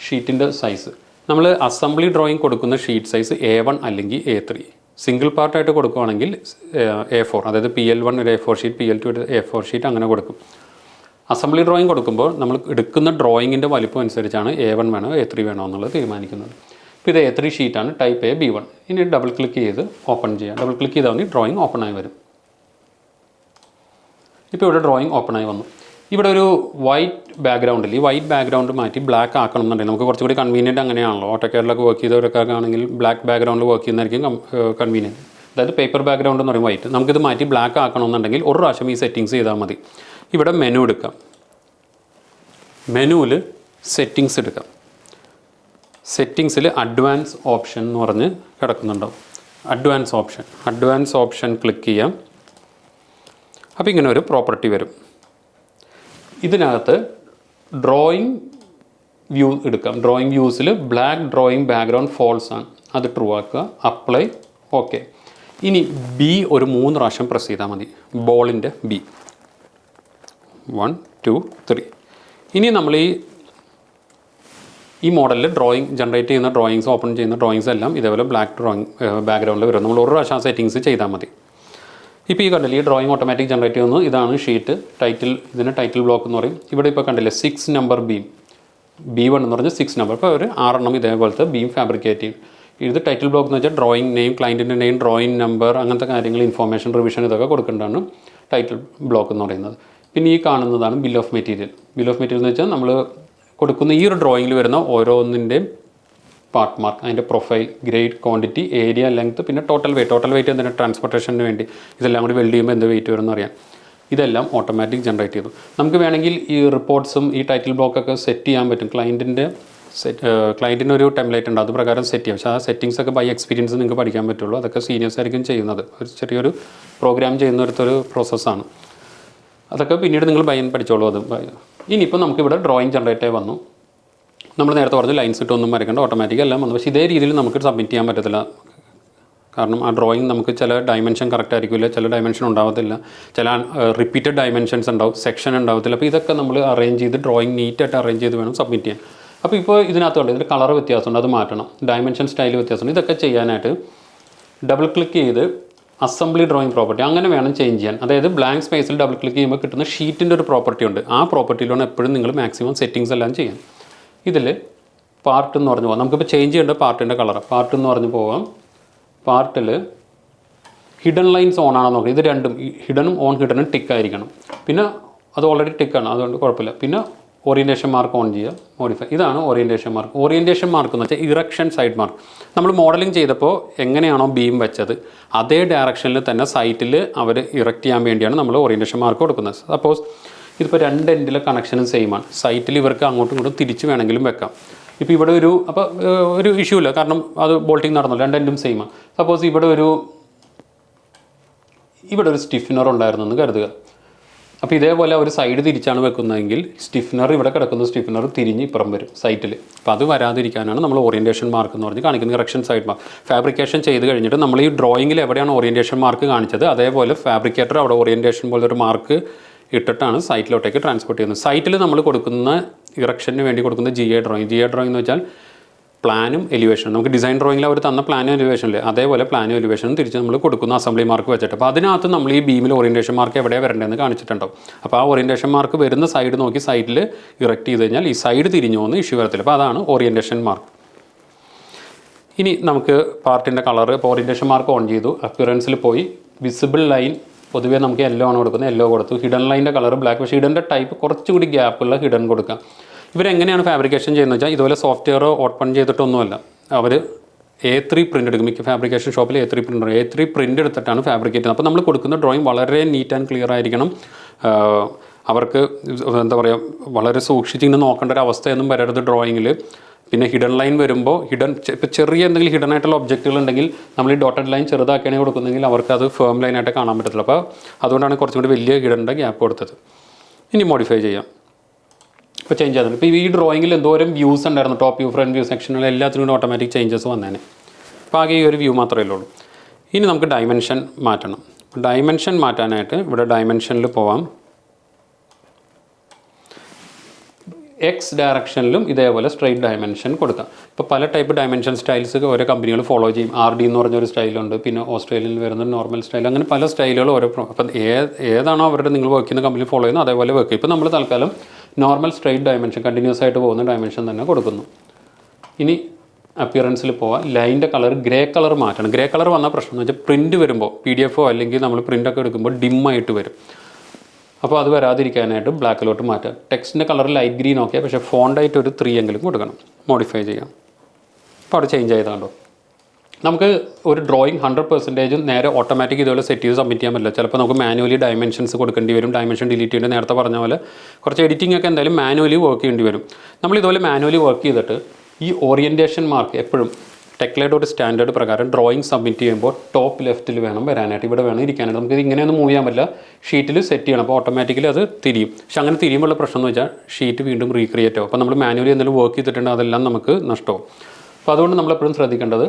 ഷീറ്റിൻ്റെ സൈസ്. നമ്മൾ അസംബ്ലി ഡ്രോയിങ് കൊടുക്കുന്ന ഷീറ്റ് സൈസ് A1 അല്ലെങ്കിൽ A3. സിംഗിൾ പാർട്ടായിട്ട് കൊടുക്കുകയാണെങ്കിൽ A4, അതായത് PL1 ഒരു A4 ഷീറ്റ്, PL2 ഒരു A4 ഷീറ്റ് അങ്ങനെ കൊടുക്കും. അസംബ്ലി ഡ്രോയിങ് കൊടുക്കുമ്പോൾ നമ്മൾ എടുക്കുന്ന ഡ്രോയിങ്ങിൻ്റെ വലിപ്പം അനുസരിച്ചാണ് A1 വേണോ A3 വേണോ എന്നുള്ളത് തീരുമാനിക്കുന്നത്. ഇപ്പോൾ ഇത് A3 ഷീറ്റാണ്, ടൈപ്പ് B1. ഇനി ഡബിൾ ക്ലിക്ക് ചെയ്ത് ഓപ്പൺ ചെയ്യാം. ഡബിൾ ക്ലിക്ക് ചെയ്താൽ മതി, ഡ്രോയിങ് ഓപ്പണായി വരും. ഇപ്പോൾ ഇവിടെ ഡ്രോയിങ് ഓപ്പണായി വന്നു. ഇവിടെ ഒരു വൈറ്റ് ബാക്ക്ഗ്രൗണ്ടിൽ ഈ വൈറ്റ് ബാക്ക്ഗ്രൗണ്ട് മാറ്റി ബ്ലാക്ക് ആക്കണം എന്നുണ്ടെങ്കിൽ നമുക്ക് കുറച്ചുകൂടി കൺവീനിയൻറ്റ് അങ്ങനെയാണല്ലോ. ഓട്ടോക്കാഡിലൊക്കെ വർക്ക് ചെയ്തവരൊക്കെ ആണെങ്കിൽ ബ്ലാക്ക് ബാക്ക്ഗ്രൗണ്ടിൽ വർക്ക് ചെയ്യുന്നതായിരിക്കും കൺവീനിയൻറ്റ്. അതായത് പേപ്പർ ബാക്ക്ഗ്രൗണ്ട് എന്ന് പറയും വൈറ്റ്. നമുക്കിത് മാറ്റി ബ്ലാക്ക് ആക്കണമെന്നുണ്ടെങ്കിൽ ഒരു പ്രാവശ്യം ഈ സെറ്റിങ്സ് ചെയ്താൽ മതി. ഇവിടെ മെനു എടുക്കാം, മെനുവിൽ സെറ്റിങ്സ് എടുക്കാം. സെറ്റിങ്സിൽ അഡ്വാൻസ് ഓപ്ഷൻ എന്ന് പറഞ്ഞ് കിടക്കുന്നുണ്ടാവും. അഡ്വാൻസ് ഓപ്ഷൻ ക്ലിക്ക് ചെയ്യാം. അപ്പോൾ ഇങ്ങനെ ഒരു പ്രോപ്പർട്ടി വരും. ഇതിനകത്ത് ഡ്രോയിങ് വ്യൂ എടുക്കാം. ഡ്രോയിങ് വ്യൂസിൽ ബ്ലാക്ക് ഡ്രോയിങ് ബാക്ക്ഗ്രൗണ്ട് ഫോൾസ് ആണ്, അത് ട്രൂ ആക്കുക. Apply, okay. ഇനി B ഒരു 3 പ്രാവശ്യം പ്രസ് ചെയ്താൽ മതി. ബോളിൻ്റെ B 1 2 3. ഇനി നമ്മൾ ഈ മോഡലിൽ ഡ്രോയിങ് ജനറേറ്റ് ചെയ്യുന്ന ഡ്രോയിങ്സ്, ഓപ്പൺ ചെയ്യുന്ന ഡ്രോയിങ്സ് എല്ലാം ഇതേപോലെ ബ്ലാക്ക് ഡ്രോയിങ് ബാക്ക്ഗ്രൗണ്ടിൽ വരും. നമ്മൾ ഒരു പ്രാവശ്യം സെറ്റിങ്സ് ചെയ്താൽ മതി. ഇപ്പോൾ ഈ കണ്ടില്ലേ, ഈ ഡ്രോയിങ് ഓട്ടോമാറ്റിക് ജനറേറ്റ് ചെയ്യുന്നു. ഇതാണ് ഷീറ്റ്. ഇതിന് ടൈറ്റിൽ ബ്ലോക്ക് എന്ന് പറയും. ഇവിടെ ഇപ്പോൾ കണ്ടില്ലേ 6 നമ്പർ ബീം, B1 എന്ന് പറഞ്ഞാൽ 6 നമ്പർ. ഇപ്പോൾ ഒരു 6 എണ്ണം ഇതേപോലത്തെ ബീം ഫാബ്രിക്കേറ്റ് ചെയ്യും. ഇത് ടൈറ്റിൽ ബ്ലോക്ക് എന്ന് വെച്ചാൽ ഡ്രോയിങ് നെയിം, ക്ലയൻറ്റിൻ്റെ നെയിം, ഡ്രോയിങ് നമ്പർ, അങ്ങനത്തെ കാര്യങ്ങൾ, ഇൻഫോർമേഷൻ, റിവിഷൻ ഇതൊക്കെ കൊടുക്കേണ്ടതാണ് ടൈറ്റിൽ ബ്ലോക്ക് എന്ന് പറയുന്നത്. പിന്നെ ഈ കാണുന്നതാണ് bill of material. Bill of material എന്ന് വെച്ചാൽ നമ്മൾ കൊടുക്കുന്ന ഈ ഒരു ഡ്രോയിങ്ങിൽ വരുന്ന ഓരോന്നിൻ്റെയും പാർട്ട് മാർക്ക്, അതിൻ്റെ profile, grade, quantity, area, length, പിന്നെ ടോട്ടൽ വെയിറ്റ് എന്തിനാ ട്രാൻസ്പോർട്ടേഷന് വേണ്ടി. ഇതെല്ലാം കൂടി വെൽഡ് ചെയ്യുമ്പോൾ എന്ത് വെയിറ്റ് വരുമെന്ന് അറിയാം. ഇതെല്ലാം ഓട്ടോമാറ്റിക് ജനറേറ്റ് ചെയ്തു. നമുക്ക് വേണമെങ്കിൽ ഈ റിപ്പോർട്ട്സും ഈ ടൈറ്റിൽ ബ്ലോക്കൊക്കെ സെറ്റ് ചെയ്യാൻ പറ്റും. ക്ലയൻറ്റിന് ഒരു ടെംപ്ലേറ്റ് ഉണ്ട്, അത് പ്രകാരം സെറ്റ് ചെയ്യാം. പക്ഷേ ആ സെറ്റിങ്സ് ഒക്കെ ബൈ എക്സ്പീരിയൻസ് നിങ്ങൾക്ക് പഠിക്കാൻ പറ്റുള്ളൂ. അതൊക്കെ സീനിയേഴ്സ് ആയിരിക്കും ചെയ്യുന്നത്. ഒരു ചെറിയൊരു പ്രോഗ്രാം ചെയ്യുന്നൊരു പ്രോസസ്സാണ്. അതൊക്കെ പിന്നീട് നിങ്ങൾ പഠിച്ചോളൂ. അത് ഇനിയിപ്പോൾ നമുക്കിവിടെ ഡ്രോയിങ് ജനറേറ്റ് ആയി വന്നു. നമ്മൾ നേരത്തെ പറഞ്ഞ ലൈൻസ് ഇട്ടൊന്നും വരയ്ക്കേണ്ട, ഓട്ടോമാറ്റിക് എല്ലാം വന്നു. പക്ഷേ ഇതേ രീതിയിൽ നമുക്ക് സബ്മിറ്റ് ചെയ്യാൻ പറ്റത്തില്ല. കാരണം ആ ഡ്രോയിങ് നമുക്ക് ചില ഡയമെൻഷൻ കറക്റ്റ് ആയിരിക്കില്ല, ചില ഡയമെൻഷൻ ഉണ്ടാവത്തില്ല, ചില റിപ്പീറ്റഡ് ഡയമെൻഷൻസ് ഉണ്ടാവും, സെക്ഷൻ ഉണ്ടാവത്തില്ല. അപ്പോൾ ഇതൊക്കെ നമ്മൾ അറേഞ്ച് ചെയ്ത് ഡ്രോയിങ് നീറ്റായിട്ട് അറേഞ്ച് ചെയ്ത് വേണം സബ്മിറ്റ് ചെയ്യാൻ. അപ്പോൾ ഇപ്പോൾ ഇതിനകത്തുണ്ട്, ഇതിൽ കളർ വ്യത്യാസമുണ്ട്, അത് മാറ്റണം. ഡയമെൻഷൻ സ്റ്റൈൽ വ്യത്യാസമുണ്ട്. ഇതൊക്കെ ചെയ്യാനായിട്ട് ഡബിൾ ക്ലിക്ക് ചെയ്ത് അസംബ്ലി ഡ്രോയിങ് പ്രോപ്പർട്ടി അങ്ങനെ വേണം ചേഞ്ച് ചെയ്യാൻ. അതായത് ബ്ലാങ്ക് സ്പേസിൽ ഡബിൾ ക്ലിക്ക് ചെയ്യുമ്പോൾ കിട്ടുന്ന ഷീറ്റിൻ്റെ ഒരു പ്രോപ്പർട്ടി ഉണ്ട്. ആ പ്രോപ്പർട്ടിയിലാണ് എപ്പോഴും നിങ്ങൾ മാക്സിമം സെറ്റിങ്സ് എല്ലാം ചെയ്യാം. ഇതിൽ പാർട്ട് എന്ന് പറഞ്ഞു പോകാം. നമുക്കിപ്പോൾ ചേഞ്ച് ചെയ്യേണ്ട പാർട്ടിൻ്റെ കളർ. പാർട്ട് എന്ന് പറഞ്ഞു പോകാം. പാർട്ടിൽ ഹിഡൻ ലൈൻസ് ഓൺ ആണോ നോക്കുക. ഇത് രണ്ടും ഹിഡനും ഹിഡനും ടിക്ക് ആയിരിക്കണം. പിന്നെ അത് ഓൾറെഡി ടിക്കാണ്, അതുകൊണ്ട് കുഴപ്പമില്ല. പിന്നെ ഓറിയൻറ്റേഷൻ മാർക്ക് ഓൺ ചെയ്യുക, മോഡിഫൈ. ഇതാണ് ഓറിയൻറ്റേഷൻ മാർക്ക്. ഓറിയൻറ്റേഷൻ മാർക്ക് എന്ന് വെച്ചാൽ ഇറക്ഷൻ സൈഡ് മാർക്ക്. നമ്മൾ മോഡലിംഗ് ചെയ്തപ്പോൾ എങ്ങനെയാണോ ബീം വെച്ചത് അതേ ഡയറക്ഷനിൽ തന്നെ സൈറ്റിൽ അവർ ഇറക്റ്റ് ചെയ്യാൻ വേണ്ടിയാണ് നമ്മൾ ഓറിയൻറ്റേഷൻ മാർക്ക് കൊടുക്കുന്നത്. സപ്പോസ് ഇതിപ്പോൾ രണ്ട് എൻഡിലെ കണക്ഷനും സെയിമാണ്. സൈറ്റിൽ ഇവർക്ക് അങ്ങോട്ടും ഇങ്ങോട്ടും തിരിച്ച് വേണമെങ്കിലും വെക്കാം. ഇപ്പോൾ ഇവിടെ ഒരു ഇഷ്യൂ ഇല്ല, കാരണം അത് ബോൾട്ടിങ് നടന്നു, രണ്ട് എൻഡും സെയിമാണ്. സപ്പോസ് ഇവിടെ ഒരു സ്റ്റിഫ്നർ ഉണ്ടായിരുന്നെന്ന് കരുതുക. അപ്പോൾ ഇതേപോലെ ഒരു സൈഡ് തിരിച്ചാണ് വെക്കുന്നതെങ്കിൽ സ്റ്റിഫ്നർ ഇവിടെ കിടക്കുന്ന സ്റ്റിഫ്നർ തിരിഞ്ഞ് ഇപ്പുറം വരും സൈറ്റിൽ. അപ്പോൾ അത് വരാതിരിക്കാനാണ് നമ്മൾ ഓറിയൻറ്റേഷൻ മാർക്ക് എന്ന് പറഞ്ഞ് കാണിക്കുന്നത്. Erection side mark. ഫാബ്രിക്കേഷൻ ചെയ്ത് കഴിഞ്ഞിട്ട് നമ്മൾ ഈ ഡ്രോയിങ്ങിൽ എവിടെയാണ് ഓറിയൻറ്റേഷൻ മാർക്ക് കാണിച്ചത് അതേപോലെ ഫാബ്രിക്കേറ്റർ അവിടെ ഓറിയൻറ്റേഷൻ പോലെ ഒരു മാർക്ക് ഇട്ടിട്ടാണ് സൈറ്റിലോട്ടേക്ക് ട്രാൻസ്പോർട്ട് ചെയ്യുന്നത്. സൈറ്റിൽ നമ്മൾ കൊടുക്കുന്ന ഇറക്ഷന് വേണ്ടി കൊടുക്കുന്ന GA ഡ്രോയിങ് എന്ന് വെച്ചാൽ പ്ലാനും എലിവേഷനും. നമുക്ക് ഡിസൈൻ ഡ്രോയിങ്ങിൽ അവർ തന്ന പ്ലാനും എലിവേഷനില്ലേ, അതേപോലെ പ്ലാനും എലിവേഷനും തിരിച്ച് നമ്മൾ കൊടുക്കുന്ന അസംബ്ലി മാർക്ക് വെച്ചിട്ട്. അപ്പോൾ അതിനകത്ത് നമ്മൾ ഈ ബീമിൽ ഓറിയൻറ്റേഷൻ മാർക്ക് എവിടെയാണ് വരേണ്ടതെന്ന് കാണിച്ചിട്ടുണ്ടാവും. അപ്പോൾ ആ ഓറിയൻറ്റേഷൻ മാർക്ക് വരുന്ന സൈഡ് നോക്കി സൈഡിൽ ഇറക്റ്റ് ചെയ്ത് കഴിഞ്ഞാൽ ഈ സൈഡ് തിരിഞ്ഞു പോകുന്ന ഇഷ്യൂ വരത്തില്ല. അപ്പോൾ അതാണ് ഓറിയൻറ്റേഷൻ മാർക്ക്. ഇനി നമുക്ക് പാർട്ടിൻ്റെ കളർ. ഇപ്പോൾ ഓറിയൻറ്റേഷൻ മാർക്ക് ഓൺ ചെയ്തു. അപ്പിയറൻസിൽ പോയി വിസിബിൾ ലൈൻ പൊതുവേ നമുക്ക് യെല്ലോ ആണ് കൊടുക്കുന്നത്, യെല്ലോ കൊടുത്തു. ഹിഡൻ ലൈൻ്റെ കളർ ബ്ലാക്ക്. പക്ഷേ ഹിഡൻ്റെ ടൈപ്പ് കുറച്ചുകൂടി ഗ്യാപ്പുള്ള ഹിഡൻ കൊടുക്കാം. ഇവരെങ്ങനെയാണ് ഫാബ്രിക്കേഷൻ ചെയ്യുന്നത് വെച്ചാൽ ഇതുപോലെ സോഫ്റ്റ്വെയർ ഓപ്പൺ ചെയ്തിട്ടൊന്നുമല്ല. അവർ A3 പ്രിൻ്റ് എടുക്കും. മിക്ക ഫാബ്രിക്കേഷൻ ഷോപ്പിൽ A3 പ്രിൻ്റ് എടുത്തിട്ടാണ് ഫാബ്രിക്കേറ്റ് ചെയ്യുന്നത്. അപ്പോൾ നമ്മൾ കൊടുക്കുന്ന ഡ്രോയിങ് വളരെ നീറ്റ് ആൻഡ് ക്ലിയർ ആയിരിക്കണം. അവർക്ക് എന്താ പറയുക വളരെ സൂക്ഷിച്ചിങ്ങനെ നോക്കേണ്ട ഒരു അവസ്ഥയൊന്നും വരരുത് ഡ്രോയിങ്ങിൽ. പിന്നെ ഹിഡൻ ലൈൻ വരുമ്പോൾ ഇപ്പോൾ ചെറിയ എന്തെങ്കിലും ഹിഡൻ ആയിട്ടുള്ള ഒബ്ജക്റ്റുകൾ ഉണ്ടെങ്കിൽ നമ്മൾ ഈ ഡോട്ടഡ് ലൈൻ ചെറുതാക്കിയാണ് കൊടുക്കുന്നതെങ്കിൽ അവർക്ക് അത് ഫേം ലൈനായിട്ട് കാണാൻ പറ്റത്തില്ല. അപ്പോൾ അതുകൊണ്ടാണ് കുറച്ചും കൂടി വലിയ ഹിഡൻ്റെ ഗ്യാപ്പ് കൊടുത്തത്. ഇനി മോഡിഫൈ ചെയ്യാം. ഇപ്പോൾ ചേഞ്ച് ആകുന്നുണ്ട്. ഇപ്പോൾ ഈ ഡ്രോയിങ്ങിൽ എന്തോരം വ്യൂസ് ഉണ്ടായിരുന്നു, ടോപ്പ് വ്യൂ, ഫ്രണ്ട് വ്യൂ, സെക്ഷനുകൾ എല്ലാത്തിനും ഓട്ടോമാറ്റിക് ചേഞ്ചസ് വന്നേനെ. അപ്പോൾ ആകെ ഈ ഒരു വ്യൂ മാത്രമേ ഉള്ളൂ. ഇനി നമുക്ക് ഡയമെൻഷൻ മാറ്റണം. ഡയമെൻഷൻ മാറ്റാനായിട്ട് ഇവിടെ ഡയമെൻഷനിൽ പോവാം. എക്സ് ഡയറക്ഷനിലും ഇതേപോലെ സ്ട്രെയിറ്റ് ഡയമെൻഷൻ കൊടുക്കാം. ഇപ്പോൾ പല ടൈപ്പ് ഡയമെൻഷൻ സ്റ്റൈൽസ് ഓരോ കമ്പനികൾ ഫോളോ ചെയ്യും. RD എന്ന് പറഞ്ഞൊരു സ്റ്റൈലുണ്ട്, പിന്നെ ഓസ്ട്രേലിയയിൽ വരുന്ന നോർമൽ സ്റ്റൈൽ, അങ്ങനെ പല സ്റ്റൈലുകൾ ഓരോ. അപ്പം ഏതാണോ അവരുടെ നിങ്ങൾ വർക്ക് ചെയ്യുന്ന കമ്പനി ഫോളോ ചെയ്യുന്നത് അതേപോലെ വർക്ക് ചെയ്യും. ഇപ്പോൾ നമ്മൾ തൽക്കാലം നോർമൽ സ്ട്രെയിറ്റ് ഡയമെൻഷൻ, കണ്ടിന്യൂസ് ആയിട്ട് പോകുന്ന ഡയമെൻഷൻ തന്നെ കൊടുക്കുന്നു. ഇനി അപ്പിയറൻസിൽ പോവാം. ലൈൻ്റെ കളർ ഗ്രേ കളർ മാറ്റണം. ഗ്രേ കളർ വന്ന പ്രശ്നം എന്ന് വെച്ചാൽ പ്രിൻറ്റ് വരുമ്പോൾ PDF അല്ലെങ്കിൽ നമ്മൾ പ്രിൻ്റൊക്കെ എടുക്കുമ്പോൾ ഡിമ്മായിട്ട് വരും. അപ്പോൾ അത് വരാതിരിക്കാനായിട്ട് ബ്ലാക്കിലോട്ട് മാറ്റാം. ടെക്സ്റ്റിൻ്റെ കളർ ലൈറ്റ് ഗ്രീൻ ഓക്കെ, പക്ഷേ ഫോണ്ടായിട്ട് ഒരു 3 എങ്കിലും കൊടുക്കണം. മോഡിഫൈ ചെയ്യാം. അപ്പോൾ അവിടെ ചേഞ്ച് ആയതാണല്ലോ. നമുക്ക് ഒരു ഡ്രോയിങ് 100% നേരെ ഓട്ടോമാറ്റിക് ഇതുപോലെ സെറ്റ് ചെയ്ത് സബ്മിറ്റ് ചെയ്യാൻ പറ്റില്ല. ചിലപ്പോൾ നമുക്ക് മാനുവലി ഡയമെൻഷൻസ് കൊടുക്കേണ്ടി വരും. ഡയമെൻഷൻ ഡിലീറ്റ് ചെയ്യേണ്ടി, നേരത്തെ പറഞ്ഞ പോലെ കുറച്ച് എഡിറ്റിംഗ് ഒക്കെ എന്തായാലും മാനുവലി വർക്ക് ചെയ്യേണ്ടി വരും. നമ്മൾ ഇതുപോലെ മാനുവലി വർക്ക് ചെയ്തിട്ട് ഈ ഓറിയൻറ്റേഷൻ മാർക്ക് എപ്പോഴും ടെക്ലയുടെ ഒരു സ്റ്റാൻഡേർഡ് പ്രകാരം ഡ്രോയിങ് സബ്മിറ്റ് ചെയ്യുമ്പോൾ ടോപ്പ് ലെഫ്റ്റിൽ വേണം വരാനായിട്ട്, ഇവിടെ വേണം ഇരിക്കാനായിട്ട്. നമുക്ക് ഇങ്ങനെയൊന്നും മൂവ് ചെയ്യാൻ പറ്റില്ല, ഷീറ്റിൽ സെറ്റ് ചെയ്യണം. അപ്പോൾ ഓട്ടോമാറ്റിക്കലി അത് തിരിയും. പക്ഷെ അങ്ങനെ തിരിയുമ്പോഴുള്ള പ്രശ്നം എന്ന് വെച്ചാൽ ഷീറ്റ് വീണ്ടും റീക്രിയേറ്റ് ആവും. അപ്പോൾ നമ്മൾ മാനുവലി എന്തെങ്കിലും വർക്ക് ചെയ്തിട്ടുണ്ടെങ്കിൽ അതെല്ലാം നമുക്ക് നഷ്ടമാവും. അപ്പോൾ അതുകൊണ്ട് നമ്മളെപ്പോഴും ശ്രദ്ധിക്കേണ്ടത്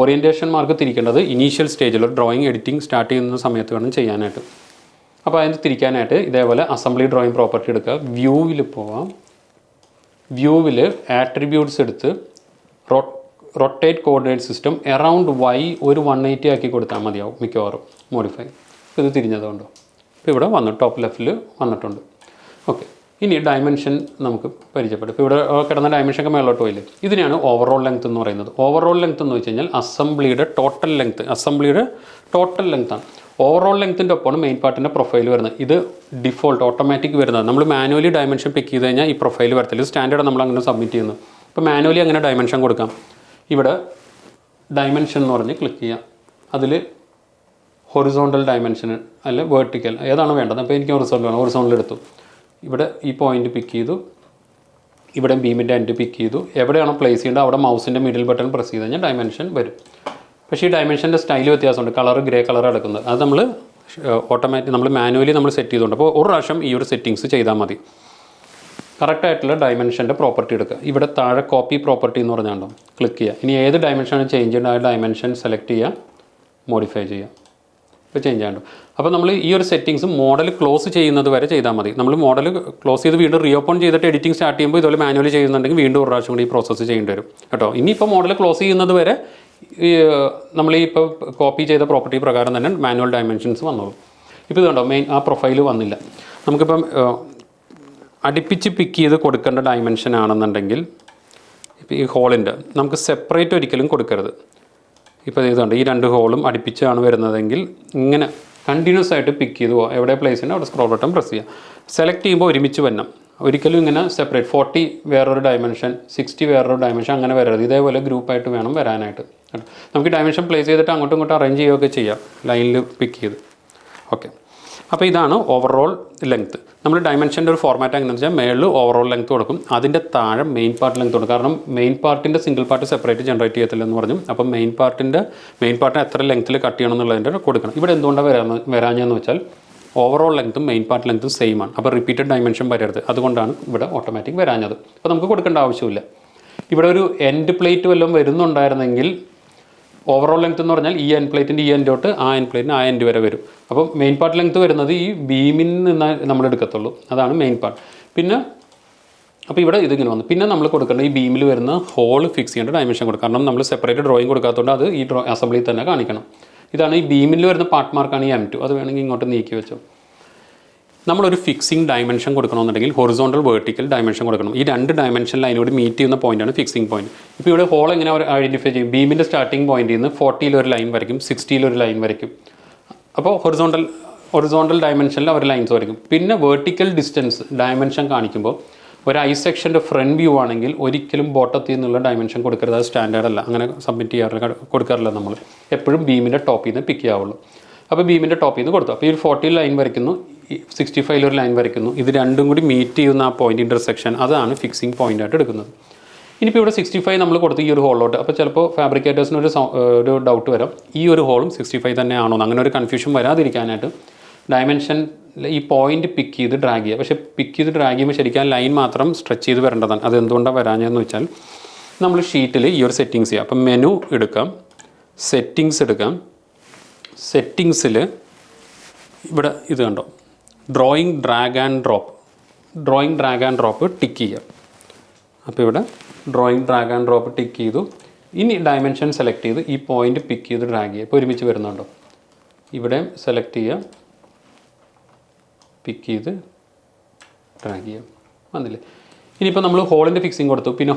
ഓറിയൻറ്റേഷൻ മാർക്ക് തിരിക്കേണ്ടത് ഇനീഷ്യൽ സ്റ്റേജിൽ ഒരു ഡ്രോയിങ് എഡിറ്റിംഗ് സ്റ്റാർട്ട് ചെയ്യുന്ന സമയത്ത് വേണം ചെയ്യാനായിട്ട്. അപ്പോൾ അതിന് തിരിക്കാനായിട്ട് ഇതേപോലെ അസംബ്ലി ഡ്രോയിങ് പ്രോപ്പർട്ടി എടുക്കുക. വ്യൂവിൽ പോവാം. വ്യൂവിൽ ആട്രിബ്യൂട്ട്സ് എടുത്ത് rotate coordinate system around Y ഒരു 180 ആക്കി കൊടുത്താൽ മതിയാവും മിക്കവാറും. മോഡിഫൈ. ഇത് തിരിഞ്ഞതുകൊണ്ടോ ഇപ്പോൾ ഇവിടെ വന്നു, ടോപ്പ് ലെഫ്റ്റിൽ വന്നിട്ടുണ്ട്. ഓക്കെ, ഇനി ഡയമെൻഷൻ നമുക്ക് പരിചയപ്പെടും. ഇപ്പോൾ ഇവിടെ കിടന്ന ഡയമെൻഷനൊക്കെ മേലോട്ട് പോയില്ലേ. ഇതിനെയാണ് ഓവറോൾ ലെങ്ത് എന്ന് പറയുന്നത്. ഓവറോൾ ലെങ്ത് എന്ന് വെച്ച് കഴിഞ്ഞാൽ അസംബ്ലിയുടെ ടോട്ടൽ ലെങ്ത് ആണ്. ഓവറോൾ ലെങ്ത്തിൻ്റെ ഒപ്പമാണ് മെയിൻ പാർട്ടിൻ്റെ പ്രൊഫൈൽ വരുന്നത്. ഇത് ഡിഫോൾട്ട് ഓട്ടോമാറ്റിക് വരുന്നത്. നമ്മൾ മാനുവലി ഡയമെൻഷൻ പിക്ക് ചെയ്ത് കഴിഞ്ഞാൽ ഈ പ്രൊഫൈൽ വരത്തില്ല. ഇത് സ്റ്റാൻഡേർഡ് നമ്മൾ അങ്ങനെ സബ്മിറ്റ് ചെയ്യുന്നത്. ഇപ്പോൾ മാനുവലി അങ്ങനെ ഡയമെൻഷൻ കൊടുക്കാം. ഇവിടെ ഡയമെൻഷൻ എന്ന് പറഞ്ഞ് ക്ലിക്ക് ചെയ്യാം. അതിൽ ഹൊറിസോണ്ടൽ ഡയമെൻഷൻ അല്ല വെർട്ടിക്കൽ ഏതാണ് വേണ്ടത്. അപ്പോൾ എനിക്ക് ഹൊറിസോണ്ടൽ എടുത്തു. ഇവിടെ ഈ പോയിന്റ് പിക്ക് ചെയ്തു, ഇവിടെ ബീമിൻ്റെ എൻഡ് പിക്ക് ചെയ്തു. എവിടെയാണോ പ്ലേസ് ചെയ്യേണ്ടത് അവിടെ മൗസിൻ്റെ മിഡിൽ ബട്ടൺ പ്രസ് ചെയ്ത് കഴിഞ്ഞാൽ ഡയമെൻഷൻ വരും. പക്ഷേ ഈ ഡയമെൻഷൻ്റെ സ്റ്റൈൽ വ്യത്യാസമുണ്ട്. കളർ ഗ്രേ കളർ എടുക്കുന്നത് അത് നമ്മൾ ഓട്ടോമാറ്റിക് നമ്മൾ മാനുവലി നമ്മൾ സെറ്റ് ചെയ്തുകൊണ്ട്. അപ്പോൾ ഒരു പ്രാവശ്യം ഈ ഒരു സെറ്റിങ്സ് ചെയ്താൽ മതി. കറക്റ്റായിട്ടുള്ള ഡയമെൻഷൻ്റെ പ്രോപ്പർട്ടി എടുക്കുക. ഇവിടെ താഴെ കോപ്പി പ്രോപ്പർട്ടി എന്ന് പറഞ്ഞുകൊണ്ടോ ക്ലിക്ക് ചെയ്യുക. ഇനി ഏത് ഡയമെൻഷനാണ് ചേഞ്ച് ചെയ്യേണ്ടത് ആ ഡയമെൻഷൻ സെലക്ട് ചെയ്യുക, മോഡിഫൈ ചെയ്യുക. ഇപ്പോൾ ചേഞ്ച് ചെയ്യണ്ടോ. അപ്പോൾ നമ്മൾ ഈ ഒരു സെറ്റിങ്സ് മോഡൽ ക്ലോസ് ചെയ്യുന്നത് വരെ ചെയ്താൽ മതി. നമ്മൾ മോഡൽ ക്ലോസ് ചെയ്ത് വീണ്ടും റീഓപ്പൺ ചെയ്തിട്ട് എഡിറ്റിംഗ് സ്റ്റാർട്ട് ചെയ്യുമ്പോൾ ഇതുപോലെ മാനുവലി ചെയ്യുന്നുണ്ടെങ്കിൽ വീണ്ടും ഒരു പ്രാവശ്യം കൂടി ഈ പ്രോസസ്സ് ചെയ്യേണ്ടി വരും കേട്ടോ. ഇനിയിപ്പോൾ മോഡൽ ക്ലോസ് ചെയ്യുന്നത് വരെ നമ്മൾ ഈ ഇപ്പോൾ കോപ്പി ചെയ്ത പ്രോപ്പർട്ടി പ്രകാരം തന്നെ മാനുവൽ ഡയമെൻഷൻസ് വന്നോളും. ഇപ്പോൾ ഇതുണ്ടോ മെയിൻ ആ പ്രൊഫൈൽ വന്നില്ല. നമുക്കിപ്പം അടുപ്പിച്ച് പിക്ക് ചെയ്ത് കൊടുക്കേണ്ട ഡയമെൻഷൻ ആണെന്നുണ്ടെങ്കിൽ ഇപ്പോൾ ഈ ഹോളിൻ്റെ നമുക്ക് സെപ്പറേറ്റ് ഒരിക്കലും കൊടുക്കരുത്. ഇപ്പോൾ ഇതുണ്ട് ഈ 2 ഹോളും അടുപ്പിച്ചാണ് വരുന്നതെങ്കിൽ ഇങ്ങനെ കണ്ടിന്യൂസ് ആയിട്ട് പിക്ക് ചെയ്ത് പോകാം. എവിടെ പ്ലേസ് ചെയ്യണം അവിടെ സ്ക്രോൾ ബട്ടൺ പ്രസ് ചെയ്യുക. സെലക്ട് ചെയ്യുമ്പോൾ ഒരുമിച്ച് വരണം. ഒരിക്കലും ഇങ്ങനെ സെപ്പറേറ്റ് 40 വേറൊരു ഡയമെൻഷൻ, 60 വേറൊരു ഡയമെൻഷൻ അങ്ങനെ വരരുത്. ഇതേപോലെ ഗ്രൂപ്പായിട്ട് വേണം വരാനായിട്ട്. നമുക്ക് ഡയമെൻഷൻ പ്ലേസ് ചെയ്തിട്ട് അങ്ങോട്ടും ഇങ്ങോട്ടും അറേഞ്ച് ചെയ്യുകയൊക്കെ ചെയ്യാം ലൈനിൽ പിക്ക് ചെയ്ത്. ഓക്കെ, അപ്പോൾ ഇതാണ് ഓവറോൾ ലെങ്ത്ത്. നമ്മൾ ഡയമെൻഷൻ്റെ ഒരു ഫോർമാറ്റ് എങ്ങനെയാണെന്ന് വെച്ചാൽ മേളിൽ ഓവറോൾ ലെങ്ത്ത് കൊടുക്കും, അതിൻ്റെ താഴെ മെയിൻ പാർട്ട് ലെങ്ത്ത് കൊടുക്കും. കാരണം മെയിൻ പാർട്ടിൻ്റെ സിംഗിൾ പാർട്ട് സെപ്പറേറ്റ് ജനറേറ്റ് ചെയ്യത്തില്ലെന്ന് പറഞ്ഞു. അപ്പം മെയിൻ പാർട്ടിന് എത്ര ലെങ്ത്തിൽ കട്ട് ചെയ്യണം എന്നുള്ളതിൻ്റെ കൊടുക്കണം. ഇവിടെ എന്തുകൊണ്ടാണ് വരാഞ്ഞെന്ന് വെച്ചാൽ ഓവറോൾ ലെങ്ത്തും മെയിൻ പാർട്ട് ലെങ്ത്തും സെയിം ആണ്. അപ്പോൾ റിപ്പീറ്റഡ് ഡയമെൻഷൻ വരരുത്. അതുകൊണ്ടാണ് ഇവിടെ ഓട്ടോമാറ്റിക് വരാഞ്ഞത്. അപ്പോൾ നമുക്ക് കൊടുക്കേണ്ട ആവശ്യമില്ല. ഇവിടെ ഒരു എൻഡ് പ്ലേറ്റ് വല്ലതും വരുന്നുണ്ടായിരുന്നെങ്കിൽ ഓവറോൾ ലെങ്ത് എന്ന് പറഞ്ഞാൽ ഈ എൻഡ് പ്ലേറ്റിൻ്റെ ഈ എൻഡ് തൊട്ട് ആ എൻഡ് പ്ലേറ്റിന് ആ എൻഡ് വരെ വരും. അപ്പം മെയിൻ പാർട്ട് ലെങ്ത് വരുന്നത് ഈ ബീമിൽ നിന്ന് നമ്മൾ എടുക്കത്തുള്ളൂ. അതാണ് മെയിൻ പാർട്ട്. പിന്നെ അപ്പോൾ ഇവിടെ ഇതിങ്ങനെ വന്നു. പിന്നെ നമ്മൾ കൊടുക്കേണ്ട ഈ ബീമിൽ വരുന്ന ഹോൾ ഫിക്സ് ചെയ്യേണ്ട ഡയമെൻഷൻ കൊടുക്കും. കാരണം നമ്മൾ സെപ്പറേറ്റ് ഡ്രോയിങ് കൊടുക്കാത്തതുകൊണ്ട് അത് ഈ അസംബ്ലിയിൽ തന്നെ കാണിക്കണം. ഇതാണ് ഈ ബീമിൽ വരുന്ന പാർട്ട് മാർക്കാണ് ഈ M2. അത് വേണമെങ്കിൽ ഇങ്ങോട്ട് നീക്കി വെച്ചോ. നമ്മളൊരു ഫിക്സിംഗ് ഡയമെൻഷൻ കൊടുക്കണമെന്നുണ്ടെങ്കിൽ ഹൊറിസോണ്ടൽ വെർട്ടിക്കൽ ഡയമെൻഷൻ കൊടുക്കണം. ഈ 2 ഡയമെൻഷൻ ലൈനോട് മീറ്റ് ചെയ്യുന്ന പോയിന്റാണ് ഫിക്സിംഗ് പോയിന്റ്. ഇപ്പോൾ ഇവിടെ ഹോൾ എങ്ങനെ ഐഡൻറ്റിഫൈ ചെയ്യും? ബീമിൻ്റെ സ്റ്റാർട്ടിംഗ് പോയിന്റിൽ നിന്ന് 40 ഒരു ലൈൻ വരയ്ക്കും, 60 ഒരു ലൈൻ വരയ്ക്കും. അപ്പോൾ ഹൊറിസോണ്ടൽ ഡയമെൻഷനിൽ അവർ ലൈൻസ് വരയ്ക്കും. പിന്നെ വെർട്ടിക്കൽ ഡിസ്റ്റൻസ് ഡയമെൻഷൻ കാണിക്കുമ്പോൾ ഒരു ഐ സെക്ഷൻ്റെ ഫ്രണ്ട് വ്യൂ ആണെങ്കിൽ ഒരിക്കലും ബോട്ടത്തിൽ നിന്നുള്ള ഡയമെൻഷൻ കൊടുക്കരുത്. അത് സ്റ്റാൻഡേർഡ് അല്ല, അങ്ങനെ സബ്മിറ്റ് കൊടുക്കാറില്ല. നമ്മൾ എപ്പോഴും ബീമിൻ്റെ ടോപ്പിൽ നിന്ന് പിക്ക് ചെയ്യാവുള്ളൂ. അപ്പോൾ ബീമിൻ്റെ ടോപ്പിൽ നിന്ന് കൊടുത്തു. അപ്പോൾ ഈ 40 ലൈൻ വരയ്ക്കുന്നു. 65 ഒരു ലൈൻ വരയ്ക്കുന്നു. ഇത് രണ്ടും കൂടി മീറ്റ് ചെയ്യുന്ന ആ പോയിന്റ് ഇൻ്റർസെക്ഷൻ, അതാണ് ഫിക്സിംഗ് പോയിൻ്റ് ആയിട്ട് എടുക്കുന്നത്. ഇനിയിപ്പോൾ ഇവിടെ 65 നമ്മൾ കൊടുത്ത് ഈ ഒരു ഹോളിലോട്ട്, അപ്പോൾ ചിലപ്പോൾ ഫാബ്രിക്കേറ്റേഴ്സിന് ഒരു ഡൗട്ട് വരാം, ഈ ഒരു ഹോളും 65 തന്നെയാണോ എന്ന്. അങ്ങനെ ഒരു കൺഫ്യൂഷൻ വരാതിരിക്കാനായിട്ട് ഡയമെൻഷൻ ഈ പോയിന്റ് പിക്ക് ചെയ്ത് ഡ്രാഗ് ചെയ്യുക. പക്ഷേ പിക്ക് ചെയ്ത് ഡ്രാഗ് ചെയ്യുമ്പോൾ ശരിക്കും ലൈൻ മാത്രം സ്ട്രെച്ച് ചെയ്ത് വരേണ്ടതാണ്. അത് എന്തുകൊണ്ടാണ് വരാഞ്ഞതെന്ന് വെച്ചാൽ നമ്മൾ ഷീറ്റിൽ ഈ ഒരു സെറ്റിങ്സ് ചെയ്യാം. അപ്പം മെനു എടുക്കാം, സെറ്റിങ്സ് എടുക്കാം. സെറ്റിങ്സിൽ ഇവിടെ ഇത് കണ്ടോ, drawing drag and drop tick ചെയ്യുക. അപ്പോൾ ഇവിടെ drawing drag and drop tick ചെയ്തു. ഇനി ഡയമെൻഷൻ സെലക്ട് ചെയ്ത് ഈ പോയിന്റ് പിക്ക് ചെയ്ത് ഡ്രാഗ് ചെയ്യുക. ഇപ്പോൾ ഒരുമിച്ച് വരുന്നുണ്ടോ, ഇവിടെ സെലക്ട് ചെയ്യുക, പിക്ക് ചെയ്ത് ഡ്രാഗ് ചെയ്യുക, വന്നില്ലേ. ഇനിയിപ്പോൾ നമ്മൾ ഹോളിൻ്റെ ഫിക്സിങ് കൊടുത്തു, പിന്നെ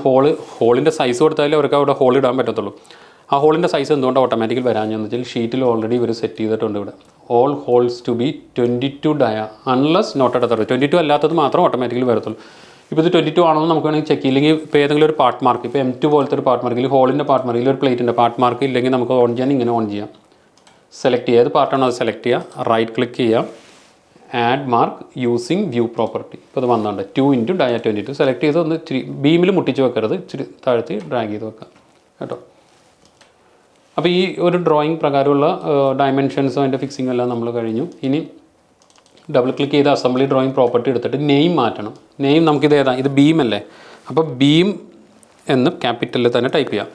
ഹോളിൻ്റെ സൈസ് കൊടുത്താലേ അവർക്ക് അവിടെ ഹോൾ ഇടാൻ പറ്റത്തുള്ളൂ. ആ ഹോളിൻ്റെ സൈസ് എന്തുകൊണ്ട് ഓട്ടോമാറ്റിക്കൽ വരാഞ്ഞെന്ന് വെച്ചാൽ ഷീറ്റിൽ ഓൾറെഡി ഇവർ സെറ്റ് ചെയ്തിട്ടുണ്ട്. ഇവിടെ all holes to be 22 dia unless noted 22 അല്ലാത്തത് മാത്രം ഓട്ടോമാറ്റിക്കലി വരത്തുള്ളൂ. ഇപ്പോൾ ഇത് 22 ആണോ എന്ന് നമുക്ക് വേണമെങ്കിൽ ചെക്ക് ചെയ്യില്ലെങ്കിൽ ഇപ്പോൾ ഏതെങ്കിലും ഒരു പാർട്ട് മാർക്ക്, ഇപ്പോൾ M2 പോലത്തെ ഒരു പാർട്ട് മാർക്കിൽ ഹോളിൻ്റെ പാർട്ട് മാർക്കിൽ ഒരു പ്ലേറ്റിൻ്റെ പാർട്ട് മാർക്ക് ഇല്ലെങ്കിൽ നമുക്ക് ഓൺ ചെയ്യാൻ ഇങ്ങനെ ഓൺ ചെയ്യാം. സെലക്ട് ചെയ്യുക, ഏത് പാർട്ടാണോ അത് സെലക്ട് ചെയ്യുക, റൈറ്റ് ക്ലിക്ക് ചെയ്യുക, add mark using view property. ഇപ്പോൾ അത് വന്നുണ്ട് 2 ഡയ 22 സെലക്ട് ചെയ്ത് ഒന്ന് ഇച്ചിരി ബീമിൽ മുട്ടിച്ച് വെക്കരുത്, ഇച്ചിരി താഴ്ത്തി ഡ്രാഗ് ചെയ്ത് വെക്കാം കേട്ടോ. അപ്പോൾ ഈ ഒരു ഡ്രോയിങ് പ്രകാരമുള്ള ഡയമെൻഷൻസും അതിൻ്റെ ഫിക്സിംഗ് എല്ലാം നമ്മൾ കഴിഞ്ഞു. ഇനി ഡബിൾ ക്ലിക്ക് ചെയ്ത് അസംബ്ലി ഡ്രോയിങ് പ്രോപ്പർട്ടി എടുത്തിട്ട് നെയിം മാറ്റണം. നെയിം നമുക്കിത് ഏതാ, ഇത് ബീം അല്ലേ, അപ്പോൾ ബീം എന്ന് ക്യാപിറ്റലിൽ തന്നെ ടൈപ്പ് ചെയ്യാം.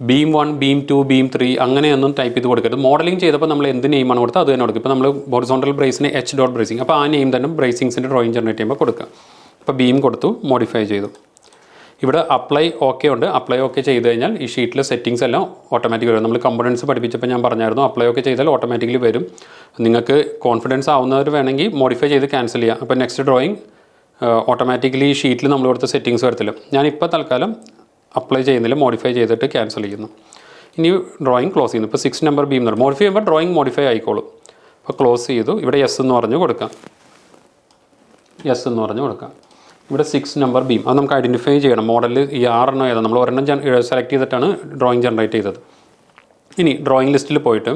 ബീം 1, ബീം 2, ബീം 3 അങ്ങനെയൊന്നും ടൈപ്പ് ചെയ്ത് കൊടുക്കരുത്. മോഡലിംഗ് ചെയ്തപ്പോൾ നമ്മൾ എന്ത് നെയിമാണ് കൊടുത്തത് അത് തന്നെ കൊടുക്കുക. ഇപ്പോൾ നമ്മൾ ഹൊറിസോണ്ടൽ ബ്രേസിന് H.bracing, അപ്പോൾ ആ നെയിം തന്നെ ബ്രേസിങ്സിൻ്റെ ഡ്രോയിങ് ജനറേറ്റ് ചെയ്യുമ്പോൾ കൊടുക്കുക. അപ്പോൾ ബീം കൊടുത്തു, മോഡിഫൈ ചെയ്തു. ഇവിടെ അപ്ലൈ ഓക്കെ ഉണ്ട്. അപ്ലൈ ഓക്കെ ചെയ്ത് കഴിഞ്ഞാൽ ഈ ഷീറ്റിലെ സെറ്റിങ്സ് എല്ലാം ഓട്ടോമാറ്റിക് വരും. നമ്മൾ കമ്പോണൻസ് പഠിപ്പിച്ചപ്പോൾ ഞാൻ പറഞ്ഞായിരുന്നു, അപ്ലൈ ഓക്കെ ചെയ്താൽ ഓട്ടോമാറ്റിക്കലി വരും. നിങ്ങൾക്ക് കോൺഫിഡൻസ് ആവുന്നവർ വേണമെങ്കിൽ മോഡിഫൈ ചെയ്ത് ക്യാൻസൽ ചെയ്യാം. അപ്പോൾ നെക്സ്റ്റ് ഡ്രോയിങ് ഓട്ടോമാറ്റിക്കലി ഷീറ്റിൽ നമ്മൾ കൊടുത്ത സെറ്റിങ്സ് വരത്തില്ല. ഞാനിപ്പോൾ തൽക്കാലം അപ്ലൈ ചെയ്യുന്നില്ല, മോഡിഫൈ ചെയ്തിട്ട് ക്യാൻസൽ ചെയ്യുന്നു. ഇനി ഡ്രോയിങ് ക്ലോസ് ചെയ്യുന്നു. ഇപ്പോൾ 6 നമ്പർ ബീം എന്ന് പറയും, മോഡിഫൈ ചെയ്യുമ്പോൾ ഡ്രോയിങ് മോഡിഫൈ ആയിക്കോളും. അപ്പോൾ ക്ലോസ് ചെയ്തു. ഇവിടെ യെസ് എന്ന് പറഞ്ഞ് കൊടുക്കാം, യെസ് എന്ന് പറഞ്ഞ് കൊടുക്കാം. ഇവിടെ 6 നമ്പർ ബീം അത് നമുക്ക് ഐഡൻറ്റിഫൈ ചെയ്യണം. മോഡലിൽ ഈ 6 ഏതാണ്, നമ്മൾ ഒരെണ്ണം സെലക്ട് ചെയ്തിട്ടാണ് ഡ്രോയിങ് ജനറേറ്റ് ചെയ്തത്. ഇനി ഡ്രോയിങ് ലിസ്റ്റിൽ പോയിട്ട്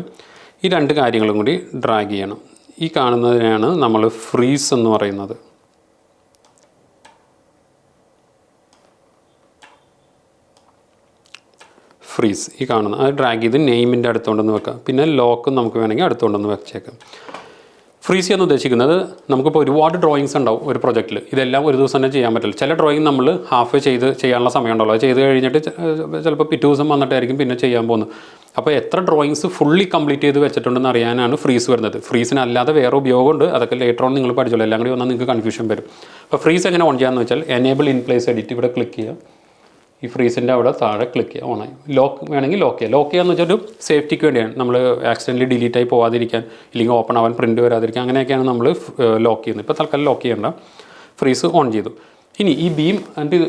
ഈ 2 കാര്യങ്ങളും കൂടി ഡ്രാഗ് ചെയ്യണം. ഈ കാണുന്നതിനാണ് നമ്മൾ ഫ്രീസ് എന്ന് പറയുന്നത്. ഫ്രീസ് ഈ കാണുന്ന അത് ഡ്രാഗ് ചെയ്ത് നെയിമിൻ്റെ അടുത്തുകൊണ്ടെന്ന് വെക്കാം. പിന്നെ ലോക്ക് നമുക്ക് വേണമെങ്കിൽ അടുത്തുകൊണ്ടെന്ന് വെച്ചേക്കാം. ഫ്രീസ് ചെയ്യാൻ ഉദ്ദേശിക്കുന്നത് നമുക്കിപ്പോൾ ഒരുപാട് ഡ്രോയിങ്സ് ഉണ്ടാവും ഒരു പ്രൊജക്റ്റിൽ. ഇതെല്ലാം ഒരു ദിവസം തന്നെ ചെയ്യാൻ പറ്റില്ല. ചില ഡ്രോയിങ് നമ്മൾ ഹാഫ് ചെയ്യാനുള്ള സമയം ഉണ്ടാവുള്ളൂ. അത് ചെയ്ത് കഴിഞ്ഞിട്ട് ചിലപ്പോൾ പിറ്റേ ദിവസം വന്നിട്ടായിരിക്കും പിന്നെ ചെയ്യാൻ പോകുന്നത്. അപ്പോൾ എത്ര ഡ്രോയിങ്സ് ഫുള്ളി കംപ്ലീറ്റ് ചെയ്ത് വെച്ചിട്ടുണ്ടെന്ന് അറിയാനാണ് ഫ്രീസ് വരുന്നത്. ഫ്രീസിനല്ലാതെ വേറെ ഉപയോഗമുണ്ട്, അതൊക്കെ ലേറ്റർ ഓൺ നിങ്ങൾ പഠിച്ചോളൂ. എല്ലാം കൂടി വന്നാൽ നിങ്ങൾക്ക് കൺഫ്യൂഷൻ വരും. അപ്പോൾ ഫ്രീസ് എങ്ങനെ ഓൺ ചെയ്യാമെന്ന് വെച്ചാൽ എനേബിൾ ഇൻ പ്ലേസ് എഡിറ്റ് ഇവിടെ ക്ലിക്ക് ചെയ്യുക. ഈ ഫ്രീസിൻ്റെ അവിടെ താഴെ ക്ലിക്ക് ചെയ്യുക, ഓണായി. ലോക്ക് വേണമെങ്കിൽ ലോക്ക് ചെയ്യുക. ലോക്ക് ചെയ്യാന്ന് വെച്ചാൽ ഒരു സേഫ്റ്റിക്ക് വേണ്ടിയാണ്. നമ്മൾ ആക്സിഡൻ്റലി ഡിലീറ്റ് ആയി പോകാതിരിക്കാൻ, ഇല്ലെങ്കിൽ ഓപ്പൺ ആവാൻ പ്രിൻറ്റ് വരാതിരിക്കാൻ, അങ്ങനെയൊക്കെയാണ് നമ്മൾ ലോക്ക് ചെയ്യുന്നത്. ഇപ്പോൾ തൽക്കാലം ലോക്ക് ചെയ്യേണ്ട. ഫ്രീസ് ഓൺ ചെയ്തു. ഇനി ഈ ബീം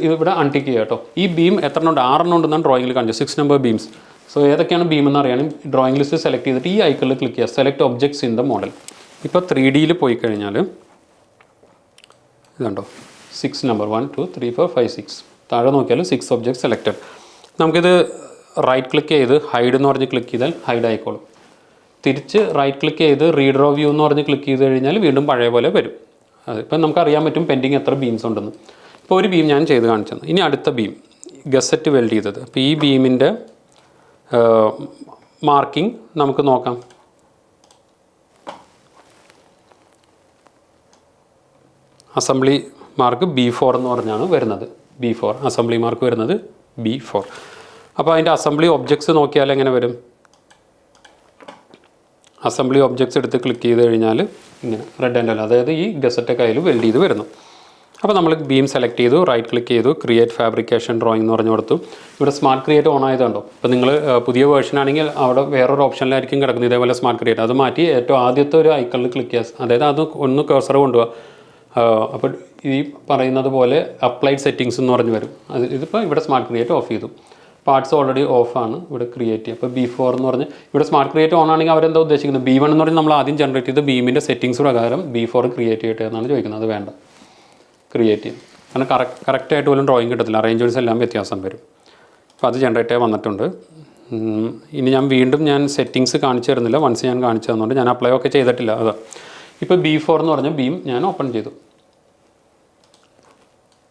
ഇവിടെ അൺടിക്ക് ചെയ്യുക കേട്ടോ. ഈ ബീം എത്ര ഉണ്ട്, 6 ഉണ്ടെന്നാണ് ഡ്രോയിങ്ങിൽ കാണിച്ചത്, 6 നമ്പർ ബീംസ്. സോ ഏതൊക്കെയാണ് ബീം എന്ന് അറിയാനും ഡ്രോയിങ് ലിസ്റ്റ് സെലക്ട് ചെയ്തിട്ട് ഈ ഐക്കണിൽ ക്ലിക്ക് ചെയ്യുക, select objects in the model. ഇപ്പോൾ 3Dയിൽ പോയി കഴിഞ്ഞാൽ ഇതുണ്ടോ 6 നമ്പർ 1 2 3 4 5 6 താഴെ നോക്കിയാൽ 6 ഒബ്ജക്ട്സ് സെലക്റ്റഡ്. നമുക്കിത് റൈറ്റ് ക്ലിക്ക് ചെയ്ത് ഹൈഡ് എന്ന് പറഞ്ഞ് ക്ലിക്ക് ചെയ്താൽ ഹൈഡ് ആയിക്കോളും. തിരിച്ച് റൈറ്റ് ക്ലിക്ക് ചെയ്ത് റീഡർ ഓഫ് വ്യൂ എന്ന് പറഞ്ഞ് ക്ലിക്ക് ചെയ്ത് കഴിഞ്ഞാൽ വീണ്ടും പഴയ പോലെ വരും. അതിപ്പോൾ നമുക്കറിയാൻ പറ്റും പെൻഡിങ് എത്ര ബീംസ് ഉണ്ടെന്ന്. ഇപ്പോൾ ഒരു ബീം ഞാൻ ചെയ്ത് കാണിച്ചത്. ഇനി അടുത്ത ബീം ഗസറ്റ് വെൽഡ് ചെയ്തത്. അപ്പോൾ ഈ ബീമിൻ്റെ മാർക്കിംഗ് നമുക്ക് നോക്കാം. അസംബ്ലി മാർക്ക് B4 എന്ന് പറഞ്ഞാണ് വരുന്നത്. B4 അസംബ്ലി മാർക്ക് വരുന്നത് B4. അപ്പോൾ അതിൻ്റെ അസംബ്ലി ഒബ്ജക്ട്സ് നോക്കിയാൽ എങ്ങനെ വരും? അസംബ്ലി ഒബ്ജക്ട്സ് എടുത്ത് ക്ലിക്ക് ചെയ്ത് കഴിഞ്ഞാൽ ഇങ്ങനെ റെഡ് ആൻഡ് യെല്ലോ, അതായത് ഈ ഗസറ്റ് കയ്യിൽ വെൽഡ് ചെയ്ത് വരുന്നു. അപ്പോൾ നമ്മൾ ബീം സെലക്ട് ചെയ്തു, റൈറ്റ് ക്ലിക്ക് ചെയ്തു, ക്രിയേറ്റ് ഫാബ്രിക്കേഷൻ ഡ്രോയിങ് എന്ന് പറഞ്ഞു കൊടുത്തു. ഇവിടെ സ്മാർട്ട് ക്രിയേറ്റ് ഓൺ ആയതുണ്ടോ? ഇപ്പോൾ നിങ്ങൾ പുതിയ വേർഷൻ ആണെങ്കിൽ അവിടെ വേറൊരു ഓപ്ഷനിലായിരിക്കും കിടക്കുന്നത്, ഇതേപോലെ സ്മാർട്ട് ക്രിയേറ്റ്. അത് മാറ്റി ഏറ്റവും ആദ്യത്തെ ഒരു ഐക്കണിൽ ക്ലിക്ക് ചെയ്യുക, അതായത് അത് ഒന്ന് കഴ്സർ കൊണ്ടുപോകുക. അപ്പോൾ ഈ പറയുന്നത് പോലെ അപ്ലൈഡ് സെറ്റിങ്സ് എന്ന് പറഞ്ഞ് വരും. ഇതിപ്പോൾ ഇവിടെ സ്മാർട്ട് ക്രിയേറ്റ് ഓഫ് ചെയ്തു. പാർട്സ് ഓൾറെഡി ഓഫാണ്, ഇവിടെ ക്രിയേറ്റ് ചെയ്യുക. അപ്പോൾ B4 എന്ന് പറഞ്ഞ് ഇവിടെ സ്മാർട്ട് ക്രിയേറ്റ് ഓൺ ആണെങ്കിൽ അവരെന്താ ഉദ്ദേശിക്കുന്നത്? B1 എന്ന് പറഞ്ഞാൽ നമ്മൾ ആദ്യം ജനറേറ്റ് ചെയ്ത് ബീമിൻ്റെ സെറ്റിങ്സ് പ്രകാരം B4 ക്രിയേറ്റ് ചെയ്യട്ടെ എന്നാണ് ചോദിക്കുന്നത്. അത് വേണ്ട, ക്രിയേറ്റ് ചെയ്യും. കാരണം കറക്റ്റായിട്ട് പോലും ഡ്രോയിങ് കിട്ടത്തില്ല, അറേഞ്ച്മെൻറ്റ്സ് എല്ലാം വ്യത്യാസം വരും. അപ്പോൾ അത് ജനറേറ്റ് ആയി വന്നിട്ടുണ്ട്. ഇനി ഞാൻ വീണ്ടും സെറ്റിങ്സ് കാണിച്ചു തരുന്നില്ല, വൺസ് ഞാൻ കാണിച്ചു തന്നുകൊണ്ട് ഞാൻ അപ്ലൈ ഒക്കെ ചെയ്തിട്ടില്ല. അത് ഇപ്പോൾ B4 എന്ന് പറഞ്ഞ ബീം ഞാൻ ഓപ്പൺ ചെയ്തു.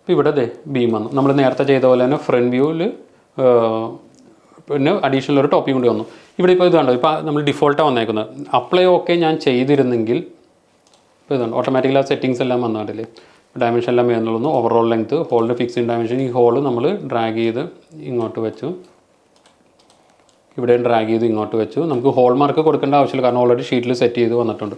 ഇപ്പോൾ ഇവിടെ ബീം വന്നു. നമ്മൾ നേരത്തെ ചെയ്ത പോലെ തന്നെ ഫ്രണ്ട് വ്യൂവിൽ പിന്നെ അഡീഷണൽ ഒരു ടോപ്പിയും കൂടി വന്നു. ഇവിടെ ഇപ്പോൾ ഇത് കണ്ടോ, ഇപ്പോൾ നമ്മൾ ഡിഫോൾട്ടാണ് വന്നേക്കുന്നത്. അപ്ലൈ ഓക്കെ ഞാൻ ചെയ്തിരുന്നെങ്കിൽ ഇപ്പോൾ ഇതുണ്ട്, ഓട്ടോമാറ്റിക്കലി ആ സെറ്റിങ്സ് എല്ലാം വന്നാണ്ടില്ലേ, ഡയമെൻഷൻ എല്ലാം വരുന്നുള്ളൂ. ഓവറോൾ ലെങ്ത്, ഹോളിൻ്റെ ഫിക്സിങ് ഡയമെൻഷൻ, ഈ ഹോള് നമ്മൾ ഡ്രാഗ് ചെയ്ത് ഇങ്ങോട്ട് വെച്ചു, ഇവിടെ ഡ്രാഗ് ചെയ്ത് ഇങ്ങോട്ട് വെച്ചു. നമുക്ക് ഹോൾ മാർക്ക് കൊടുക്കേണ്ട ആവശ്യമില്ല, കാരണം ഓൾറെഡി ഷീറ്റിൽ സെറ്റ് ചെയ്ത് വന്നിട്ടുണ്ട്.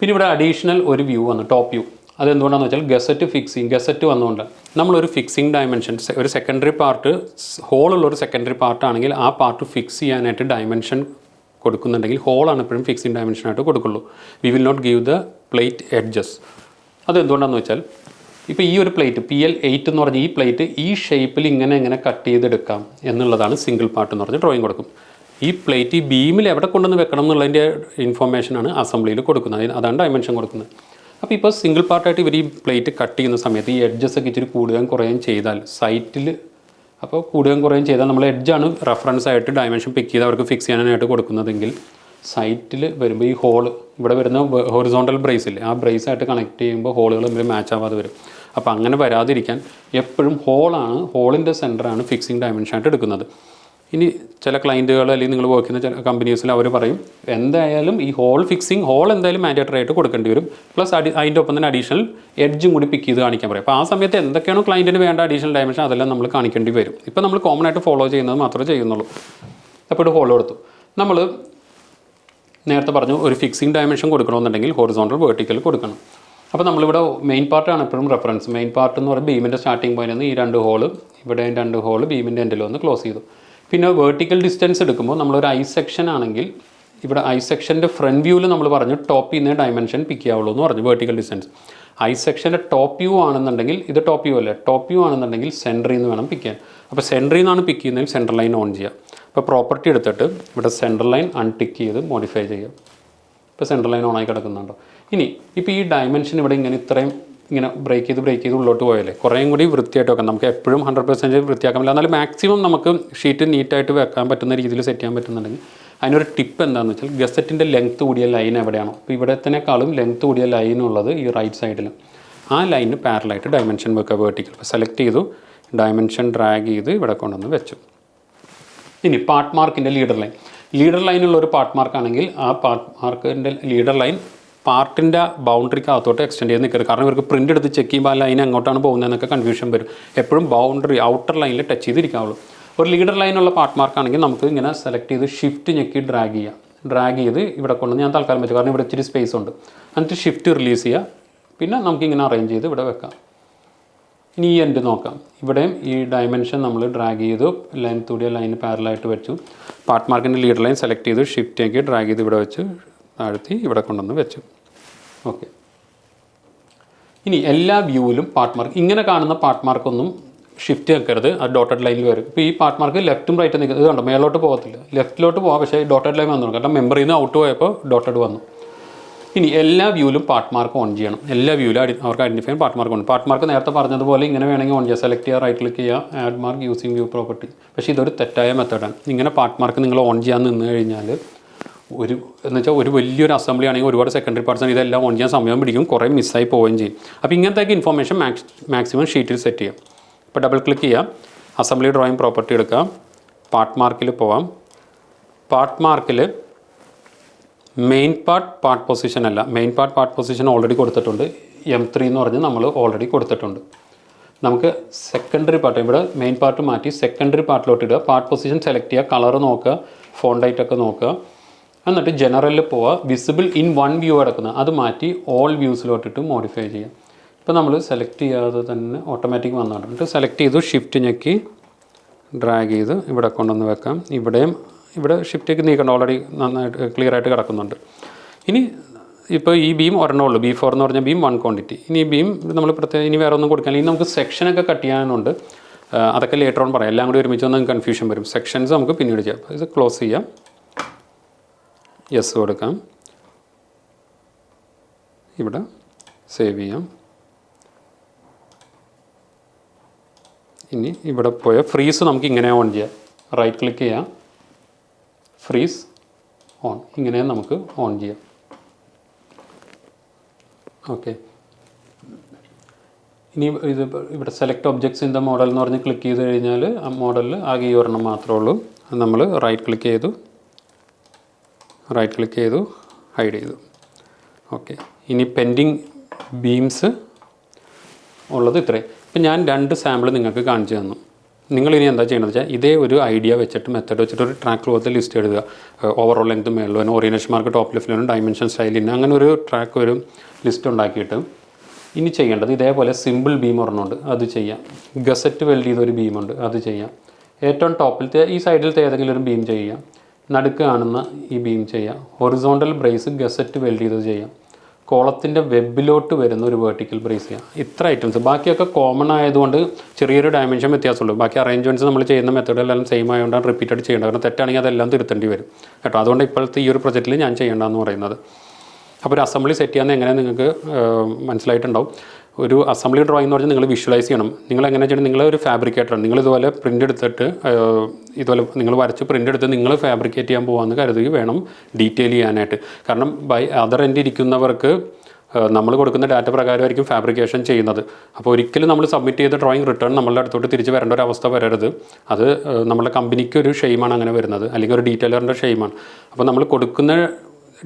പിന്നെ ഇവിടെ അഡീഷണൽ ഒരു വ്യൂ വന്നു, ടോപ്പ് വ്യൂ. അതെന്തുകൊണ്ടാണെന്ന് വെച്ചാൽ ഗസറ്റ് ഫിക്സിങ്, ഗസറ്റ് വന്നുകൊണ്ട് നമ്മളൊരു ഫിക്സിങ് ഡയമെൻഷൻ, ഒരു സെക്കൻഡറി പാർട്ട്, ഹോളുള്ളൊരു സെക്കൻഡറി പാർട്ടാണെങ്കിൽ ആ പാർട്ട് ഫിക്സ് ചെയ്യാനായിട്ട് ഡയമെൻഷൻ കൊടുക്കുന്നുണ്ടെങ്കിൽ ഹോളാണ് എപ്പോഴും ഫിക്സിങ് ഡയമെൻഷനായിട്ട് കൊടുക്കുള്ളൂ. We will not give the plate edges. അതെന്തുകൊണ്ടാണെന്ന് വെച്ചാൽ ഇപ്പോൾ ഈ ഒരു പ്ലേറ്റ് PL8 എന്ന് പറഞ്ഞ ഈ പ്ലേറ്റ് ഈ ഷേപ്പിൽ ഇങ്ങനെ കട്ട് ചെയ്തെടുക്കാം എന്നുള്ളതാണ് സിംഗിൾ പാർട്ട് എന്ന് പറഞ്ഞ് ഡ്രോയിങ് കൊടുക്കും. ഈ പ്ലേറ്റ് ഈ ബീമിൽ എവിടെ കൊണ്ടുവന്ന് വെക്കണം എന്നുള്ളതിൻ്റെ ഇൻഫർമേഷനാണ് അസംബ്ലിയിൽ കൊടുക്കുന്നത്, അതാണ് ഡയമെൻഷൻ കൊടുക്കുന്നത്. അപ്പോൾ ഇപ്പോൾ സിംഗിൾ പാർട്ടായിട്ട് ഇവർ ഈ പ്ലേറ്റ് കട്ട് ചെയ്യുന്ന സമയത്ത് ഈ എഡ്ജസ് ഒക്കെ ഇച്ചിരി കൂടുകയും കുറയുകയും ചെയ്താൽ സൈറ്റിൽ, അപ്പോൾ കൂടുകയും കുറയുകയും ചെയ്താൽ നമ്മൾ എഡ്ജാണ് റെഫറൻസ് ആയിട്ട് ഡയമെൻഷൻ പിക്ക് ചെയ്ത് അവർക്ക് ഫിക്സ് ചെയ്യാനായിട്ട് കൊടുക്കുന്നതെങ്കിൽ സൈറ്റിൽ വരുമ്പോൾ ഈ ഹോള് ഇവിടെ വരുന്ന ഹൊറിസോണ്ടൽ ബ്രേസ് ഇല്ലേ, ആ ബ്രേസായിട്ട് കണക്ട് ചെയ്യുമ്പോൾ ഹോളുകൾ തമ്മിൽ മാച്ച് ആവാതെ വരും. അപ്പോൾ അങ്ങനെ വരാതിരിക്കാൻ എപ്പോഴും ഹോളിൻ്റെ സെൻറ്ററാണ് ഫിക്സിങ് ഡയമെൻഷനായിട്ട് എടുക്കുന്നത്. ഇനി ചില ക്ലയൻറ്റുകൾ അല്ലെങ്കിൽ നിങ്ങൾ വർക്ക് ചെയ്യുന്ന ചില കമ്പനീസിൽ അവർ പറയും എന്തായാലും ഈ ഹോൾ എന്തായാലും മാൻഡേറ്ററി ആയിട്ട് കൊടുക്കേണ്ടി വരും, പ്ലസ് അതിൻ്റെ ഒപ്പം തന്നെ അഡീഷണൽ എഡ്ജും കൂടി പിക്ക് ചെയ്ത് കാണിക്കാൻ പറയും. അപ്പോൾ ആ സമയത്ത് എന്തൊക്കെയാണോ ക്ലയൻറ്റിന് വേണ്ട അഡീഷണൽ ഡയമെൻഷൻ അതെല്ലാം നമ്മൾ കാണിക്കേണ്ടി വരും. ഇപ്പോൾ നമ്മൾ കോമൺ ആയിട്ട് ഫോളോ ചെയ്യുന്നത് മാത്രമേ ചെയ്യുന്നുള്ളൂ. അപ്പോൾ ഒരു ഹോൾ കൊടുത്തു. നമ്മൾ നേരത്തെ പറഞ്ഞു ഒരു ഫിക്സിങ് ഡയമെൻഷൻ കൊടുക്കണമെന്നുണ്ടെങ്കിൽ ഹൊറിസോണ്ടൽ വെർട്ടിക്കൽ കൊടുക്കണം. അപ്പോൾ നമ്മളിവിടെ മെയിൻ പാർട്ടാണ് എപ്പോഴും റെഫറൻസ്. മെയിൻ പാർട്ട് എന്ന് പറയുമ്പോൾ ബീമിൻ്റെ സ്റ്റാർട്ടിംഗ് പോയിന്റ് നിന്ന് ഈ 2 ഹോള് ഇവിടെ 2 ഹോള് ബീമിൻ്റെ എൻഡിൽ വന്ന് ക്ലോസ് ചെയ്തു. പിന്നെ വെർട്ടിക്കൽ ഡിസ്റ്റൻസ് എടുക്കുമ്പോൾ നമ്മളൊരു ഐ സെക്ഷൻ ആണെങ്കിൽ ഇവിടെ ഐ സെക്ഷൻ്റെ ഫ്രണ്ട് വ്യൂവിൽ നമ്മൾ പറഞ്ഞു ടോപ്പിൽ നിന്ന് ഡയമെൻഷൻ പിക്ക് ചെയ്യാവുള്ളൂ എന്ന് പറഞ്ഞു വെർട്ടിക്കൽ ഡിസ്റ്റൻസ്. ഐ സെക്ഷൻ്റെ ടോപ്പ് വ്യൂ ആണെന്നുണ്ടെങ്കിൽ ഇത് ടോപ്പ് വ്യൂ അല്ലേ, ടോപ്പ് വ്യൂ ആണെന്നുണ്ടെങ്കിൽ സെൻറ്ററിൽ നിന്ന് വേണം പിക്ക് ചെയ്യാൻ. അപ്പോൾ സെൻറ്ററിൽ നിന്നാണ് പിക്ക് ചെയ്യുന്നതെങ്കിൽ സെൻറ്റർ ലൈൻ ഓൺ ചെയ്യുക. അപ്പോൾ പ്രോപ്പർട്ടി എടുത്തിട്ട് ഇവിടെ സെൻറ്റർ ലൈൻ അൺടിക്ക് ചെയ്ത് മോഡിഫൈ ചെയ്യുക. ഇപ്പോൾ സെൻറ്റർ ലൈൻ ഓണായി കിടക്കുന്നുണ്ടോ. ഇനി ഇപ്പോൾ ഈ ഡയമെൻഷൻ ഇവിടെ ഇങ്ങനെ ബ്രേക്ക് ചെയ്ത് ഉള്ളോട്ട് പോയാലേ കുറേയും കൂടി വൃത്തിയായിട്ട് വെക്കാം. നമുക്ക് എപ്പോഴും 100% വൃത്തിയാക്കാൻ പറ്റില്ല, എന്നാലും മാക്സിമം നമുക്ക് ഷീറ്റ് നീറ്റായിട്ട് വെക്കാൻ പറ്റുന്ന രീതിയിൽ സെറ്റ് ചെയ്യാൻ പറ്റുന്നുണ്ടെങ്കിൽ അതിനൊരു ടിപ്പ് എന്താണെന്ന് വെച്ചാൽ ഗസറ്റിൻ്റെ ലെങ്ത്ത് കൂടിയ ലൈൻ എവിടെയാണോ, ഇപ്പോൾ ഇവിടത്തേക്കാളും ലെങ്ത്ത് കൂടിയ ലൈനുള്ളത് ഈ റൈറ്റ് സൈഡിൽ, ആ ലൈനിന് പാരലായിട്ട് ഡയമെൻഷൻ വെക്കുക വെർട്ടിക്കൽ. അപ്പോൾ സെലക്ട് ചെയ്തു, ഡയമെൻഷൻ ഡ്രാഗ് ചെയ്ത് ഇവിടെ കൊണ്ടുവന്ന് വെച്ചു. ഇനി പാർട്ട് മാർക്കിൻ്റെ ലീഡർ ലൈനുള്ള ഒരു പാർട്ട് മാർക്കാണെങ്കിൽ ആ പാർട്ട് മാർക്കിൻ്റെ ലീഡർ ലൈൻ പാർട്ടിൻ്റെ ബൗണ്ടറിക്ക് അകത്തോട്ട് എക്സ്റ്റെൻഡ് ചെയ്ത് നിൽക്കരുത്. കാരണം ഇവർക്ക് പ്രിൻ്റ് എടുത്ത് ചെക്ക് ചെയ്യുമ്പോൾ ആ ലൈൻ എങ്ങോട്ടാണ് പോകുന്നതെന്നൊക്കെ കൺഫ്യൂഷൻ വരും. എപ്പോഴും ബൗണ്ടറി ഔട്ടർ ലൈനിൽ ടച്ച് ചെയ്തിരിക്കാവുള്ളൂ. ഒരു ലീഡർ ലൈനുള്ള പാർട്ട് മാർക്കാണെങ്കിൽ നമുക്ക് ഇങ്ങനെ സെലക്ട് ചെയ്ത് ഷിഫ്റ്റ് ഞെക്കി ഡ്രാഗ് ചെയ്ത് ഇവിടെ കൊണ്ടുവന്ന് ഞാൻ തൽക്കാലം വെച്ചു, കാരണം ഇവിടെ ഇച്ചിരി സ്പേസ് ഉണ്ട്. എന്നിട്ട് ഷിഫ്റ്റ് റിലീസ് ചെയ്യുക, പിന്നെ നമുക്കിങ്ങനെ അറേഞ്ച് ചെയ്ത് ഇവിടെ വെക്കാം. ഇനി ഈ എൻഡ് നോക്കാം. ഇവിടെയും ഈ ഡയമെൻഷൻ നമ്മൾ ഡ്രാഗ് ചെയ്തു, ലെങ്ത് കൂടിയ ലൈൻ പാരലായിട്ട് വെച്ചു. പാർട്ട് മാർക്കിൻ്റെ ലീഡർ ലൈൻ സെലക്ട് ചെയ്ത് ഷിഫ്റ്റ് ആക്കി ഡ്രാഗ് ചെയ്ത് ഇവിടെ വെച്ച് താഴ്ത്തി ഇവിടെ കൊണ്ടുവന്ന് വെച്ചു. ഓക്കെ. ഇനി എല്ലാ വ്യൂവിലും പാർട്ട് മാർക്ക്, ഇങ്ങനെ കാണുന്ന പാർട്ട് മാർക്കൊന്നും ഷിഫ്റ്റ് വെക്കരുത്, അത് ഡോട്ടഡ് ലൈനിൽ വരും. ഇപ്പോൾ ഈ പാർട്ട് മാർക്ക് ലെഫ്റ്റും റൈറ്റും നിൽക്കുന്നത്, ഇത് കണ്ടോ മേലോട്ട് പോകത്തില്ല, ലെഫ്റ്റിലോട്ട് പോകാം, പക്ഷേ ഡോട്ടഡ് ലൈൻ വന്നു, കാരണം മെമ്പറിൽ നിന്ന് ഔട്ട് പോയപ്പോൾ ഡോട്ടഡ് വന്നു. ഇനി എല്ലാ വ്യൂവിലും പാർട്ട് മാർക്ക് ഓൺ ചെയ്യണം. എല്ലാ വ്യൂവിലും അവർക്ക് ഐഡൻറ്റിഫൈ ചെയ്യാൻ പാർട്ട് മാർക്ക് ഉണ്ട്. പാർട്ട് മാർക്ക് നേരത്തെ പറഞ്ഞതുപോലെ ഇങ്ങനെ വേണമെങ്കിൽ ഓൺ ചെയ്യുക, സെലക്ട് ചെയ്യുക, റൈറ്റ് ക്ലിക്ക് ചെയ്യുക, add mark using view property. പക്ഷേ ഇതൊരു തെറ്റായ മെത്തേഡാണ്. ഇങ്ങനെ പാർട്ട് മാർക്ക് നിങ്ങൾ ഓൺ ചെയ്യാൻ നിന്ന് കഴിഞ്ഞാൽ ഒരു വലിയൊരു അസംബ്ലി ആണെങ്കിൽ ഒരുപാട് സെക്കൻഡറി പാർട്സാണ്, ഇതെല്ലാം ഓൺ ചെയ്യാൻ സമയം പിടിക്കും, കുറേ മിസ്സായി പോവുകയും ചെയ്യും. അപ്പോൾ ഇങ്ങനത്തെ ഇൻഫർമേഷൻ മാക്സിമം ഷീറ്റിൽ സെറ്റ് ചെയ്യാം. ഇപ്പോൾ ഡബിൾ ക്ലിക്ക് ചെയ്യാം, അസംബ്ലി ഡ്രോയിങ് പ്രോപ്പർട്ടി എടുക്കാം, പാർട്ട് മാർക്കിൽ പോവാം. പാർട്ട് മാർക്കിൽ മെയിൻ പാർട്ട് പൊസിഷൻ അല്ല, മെയിൻ പാർട്ട് പൊസിഷൻ ഓൾറെഡി കൊടുത്തിട്ടുണ്ട്. M3 എന്ന് പറഞ്ഞ് നമ്മൾ ഓൾറെഡി കൊടുത്തിട്ടുണ്ട്. നമുക്ക് സെക്കൻഡറി പാർട്ട്, ഇവിടെ മെയിൻ പാർട്ട് മാറ്റി സെക്കൻഡറി പാർട്ടിലോട്ട് ഇടുക. പാർട്ട് പൊസിഷൻ സെലക്ട് ചെയ്യുക, കളർ നോക്കുക, ഫോണ്ട് ഹൈറ്റൊക്കെ നോക്കുക, എന്നിട്ട് ജനറലിൽ പോവുക. വിസിബിൾ ഇൻ വൺ വ്യൂ കിടക്കുന്നത് അത് മാറ്റി ഓൾ വ്യൂസിലോട്ടിട്ട് മോഡിഫൈ ചെയ്യാം. ഇപ്പോൾ നമ്മൾ സെലക്ട് ചെയ്യാതെ തന്നെ ഓട്ടോമാറ്റിക് വന്നിട്ട് സെലക്ട് ചെയ്തു, ഷിഫ്റ്റ് ഞെക്കി ഡ്രാഗ് ചെയ്ത് ഇവിടെ കൊണ്ടുവന്ന് വെക്കാം. ഇവിടെ ഷിഫ്റ്റേക്ക് നീക്കണം, ഓൾറെഡി നന്നായിട്ട് ക്ലിയർ ആയിട്ട് കിടക്കുന്നുണ്ട്. ഇനി ഇപ്പോൾ ഈ ബീം ഒരെണ്ണമുള്ളൂ, B4 എന്ന് പറഞ്ഞ ബീം 1 ക്വാണ്ടിറ്റി. ഇനി ഈ ബീം നമ്മൾ പ്രത്യേകം ഇനി വേറെ ഒന്നും കൊടുക്കാൻ, ഇനി നമുക്ക് സെക്ഷനൊക്കെ കട്ട് ചെയ്യാനുണ്ട്, അതൊക്കെ ലേറ്റർ ഓൺ പറയാം. എല്ലാം കൂടി ഒരുമിച്ച് വന്നാൽ കൺഫ്യൂഷൻ വരും. സെക്ഷൻസ് നമുക്ക് പിന്നീട് ചെയ്യാം. ഇത് ക്ലോസ് ചെയ്യാം, യെസ് കൊടുക്കാം, ഇവിടെ സേവ് ചെയ്യാം. ഇനി ഇവിടെ പോയ ഫ്രീസ് നമുക്ക് ഇങ്ങനെ ഓൺ ചെയ്യാം. റൈറ്റ് ക്ലിക്ക് ചെയ്യാം, ഫ്രീസ് ഓൺ, ഇങ്ങനെ നമുക്ക് ഓൺ ചെയ്യാം. ഓക്കെ, ഇനി ഇത് ഇവിടെ select objects in the model എന്ന് പറഞ്ഞ് ക്ലിക്ക് ചെയ്ത് കഴിഞ്ഞാൽ ആ മോഡലിൽ ആകെ ഈ ഒരെണ്ണം മാത്രമേ ഉള്ളൂ. നമ്മൾ റൈറ്റ് ക്ലിക്ക് ചെയ്തു ഹൈഡ് ചെയ്തു. ഓക്കെ, ഇനി പെൻഡിങ് ബീംസ് ഉള്ളത് ഇത്രയും. ഇപ്പം ഞാൻ 2 സാമ്പിൾ നിങ്ങൾക്ക് കാണിച്ചു തന്നു. നിങ്ങളിനി എന്താ ചെയ്യണമെന്ന് വെച്ചാൽ ഇതേ ഒരു ഐഡിയ വെച്ചിട്ട് മെത്തേഡ് വെച്ചിട്ട് ഒരു ട്രാക്ക് പോലത്തെ ലിസ്റ്റ് എഴുതുക. ഓവറോൾ ലെങ്ത് മേളിലും ഓറിയൻറ്റേഷൻ മാർക്ക് ടോപ്പ് ലെഫ്റ്റിലും ഡയമെൻഷൻ സ്റ്റൈലിന് അങ്ങനെ ഒരു ട്രാക്ക് ഒരു ലിസ്റ്റ് ഉണ്ടാക്കിയിട്ട് ഇനി ചെയ്യേണ്ടത് ഇതേപോലെ സിമ്പിൾ ബീം ഒരെണ്ണമുണ്ട്, അത് ചെയ്യാം. ഗസറ്റ് വെൽഡ് ചെയ്തൊരു ബീമുണ്ട്, അത് ചെയ്യാം. ഏറ്റവും ടോപ്പിലത്തെ ഈ സൈഡിലത്തെ ഏതെങ്കിലും ഒരു ബീം ചെയ്യാം. നടുക്ക് കാണുന്ന ഈ ബീം ചെയ്യാം. ഹൊറിസോണ്ടൽ ബ്രേസ് ഗസറ്റ് വെൽഡ് ചെയ്തത് ചെയ്യാം. കോളത്തിൻ്റെ വെബിലോട്ട് വരുന്ന ഒരു വെർട്ടിക്കൽ ബ്രേസ് ചെയ്യാം. ഇത്ര ഐറ്റംസ്. ബാക്കിയൊക്കെ കോമൺ ആയതുകൊണ്ട് ചെറിയൊരു ഡയമെൻഷൻ വ്യത്യാസമുള്ളൂ. ബാക്കി അറേഞ്ച്മെൻറ്റ്സ് നമ്മൾ ചെയ്യുന്ന മെത്തേഡെല്ലാം സെയിം ആയതുകൊണ്ടാണ് റിപ്പീറ്റഡ് ചെയ്യേണ്ടത്. കാരണം തെറ്റാണെങ്കിൽ അതെല്ലാം തിരുത്തേണ്ടി വരും കേട്ടോ. അതുകൊണ്ട് ഇപ്പോഴത്തെ ഈ ഒരു പ്രൊജക്റ്റിൽ ഞാൻ ചെയ്യേണ്ടതെന്ന് പറയുന്നത്. അപ്പോൾ ഒരു അസംബ്ലി സെറ്റ് ചെയ്യാൻ എങ്ങനെ നിങ്ങൾക്ക് മനസ്സിലായിട്ടുണ്ടാവും. ഒരു അസംബ്ലി ഡ്രോയിങ് എന്ന് പറഞ്ഞാൽ നിങ്ങൾ വിഷ്വലൈസ് ചെയ്യണം. നിങ്ങൾ എങ്ങനെ ചെയ്യണം, നിങ്ങൾ ഒരു ഫാബ്രിക്കേറ്ററാണ്. നിങ്ങൾ ഇതുപോലെ പ്രിൻ്റ് എടുത്തിട്ട് ഇതുപോലെ നിങ്ങൾ വരച്ച് പ്രിൻ്റ് എടുത്ത് നിങ്ങൾ ഫാബ്രിക്കേറ്റ് ചെയ്യാൻ പോകാമെന്ന് കരുതുകയും വേണം ഡീറ്റെയിൽ ചെയ്യാനായിട്ട്. കാരണം ബൈ അതർ എൻഡ് ഇരിക്കുന്നവർക്ക് നമ്മൾ കൊടുക്കുന്ന ഡാറ്റ പ്രകാരമായിരിക്കും ഫാബ്രിക്കേഷൻ ചെയ്യുന്നത്. അപ്പോൾ ഒരിക്കലും നമ്മൾ സബ്മിറ്റ് ചെയ്ത ഡ്രോയിങ് റിട്ടേൺ നമ്മളുടെ അടുത്തോട്ട് തിരിച്ച് വരേണ്ട ഒരു അവസ്ഥ വരരുത്. അത് നമ്മുടെ കമ്പനിക്ക് ഒരു ഷെയിമാണ് അങ്ങനെ വരുന്നത്, അല്ലെങ്കിൽ ഒരു ഡീറ്റെയിലറിൻ്റെ ഷെയിമാണ്. അപ്പോൾ നമ്മൾ കൊടുക്കുന്ന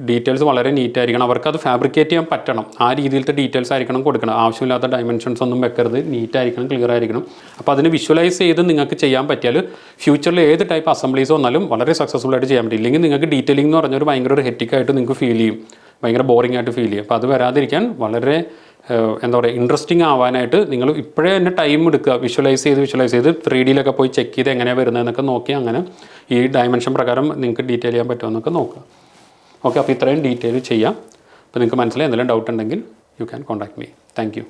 ഡീറ്റെയിൽസ് വളരെ നീറ്റായിരിക്കണം. അവർക്കത് ഫാബ്രിക്കേറ്റ് ചെയ്യാൻ പറ്റണം. ആ രീതിയിലത്തെ ഡീറ്റെയിൽസ് ആയിരിക്കണം കൊടുക്കണം. ആവശ്യമില്ലാത്ത ഡയമെൻഷൻസ് ഒന്നും വെക്കരുത്. നീറ്റായിരിക്കണം, ക്ലിയർ ആയിരിക്കണം. അപ്പോൾ അതിന് വിഷ്വലൈസ് ചെയ്ത് നിങ്ങൾക്ക് ചെയ്യാൻ പറ്റിയാൽ ഫ്യൂച്ചറിൽ ഏത് ടൈപ്പ് അസംബ്ലീസ് വന്നാലും വളരെ സക്സസ്ഫുൾ ആയിട്ട് ചെയ്യാൻ പറ്റും. ഇല്ലെങ്കിൽ നിങ്ങൾക്ക് ഡീറ്റെയിലിംഗ് എന്ന് പറഞ്ഞൊരു ഭയങ്കര ഒരു ഹെറ്റിക്കായിട്ട് നിങ്ങൾക്ക് ഫീൽ ചെയ്യും, ഭയങ്കര ബോറിംഗ് ആയിട്ട് ഫീൽ ചെയ്യും. അപ്പോൾ അത് വരാതിരിക്കാൻ വളരെ എന്താ പറയുക, ഇൻട്രസ്റ്റിംഗ് ആവാനായിട്ട് നിങ്ങൾ ഇപ്പോഴേ തന്നെ ടൈം എടുക്കുക. വിഷ്വലൈസ് ചെയ്ത് 3Dയിലൊക്കെ പോയി ചെക്ക് ചെയ്ത് എങ്ങനെയാണ് വരുന്നതെന്നൊക്കെ നോക്കി അങ്ങനെ ഈ ഡയമെൻഷൻ പ്രകാരം നിങ്ങൾക്ക് ഡീറ്റെയിൽ ചെയ്യാൻ പറ്റുമെന്നൊക്കെ നോക്കുക. ഓക്കെ, അപ്പോൾ ഇത്രയും ഡീറ്റെയിൽ ചെയ്യാം. അപ്പോൾ നിങ്ങൾക്ക് മനസ്സിലായി. എന്തെങ്കിലും ഡൗട്ട് ഉണ്ടെങ്കിൽ you can contact me. Thank you.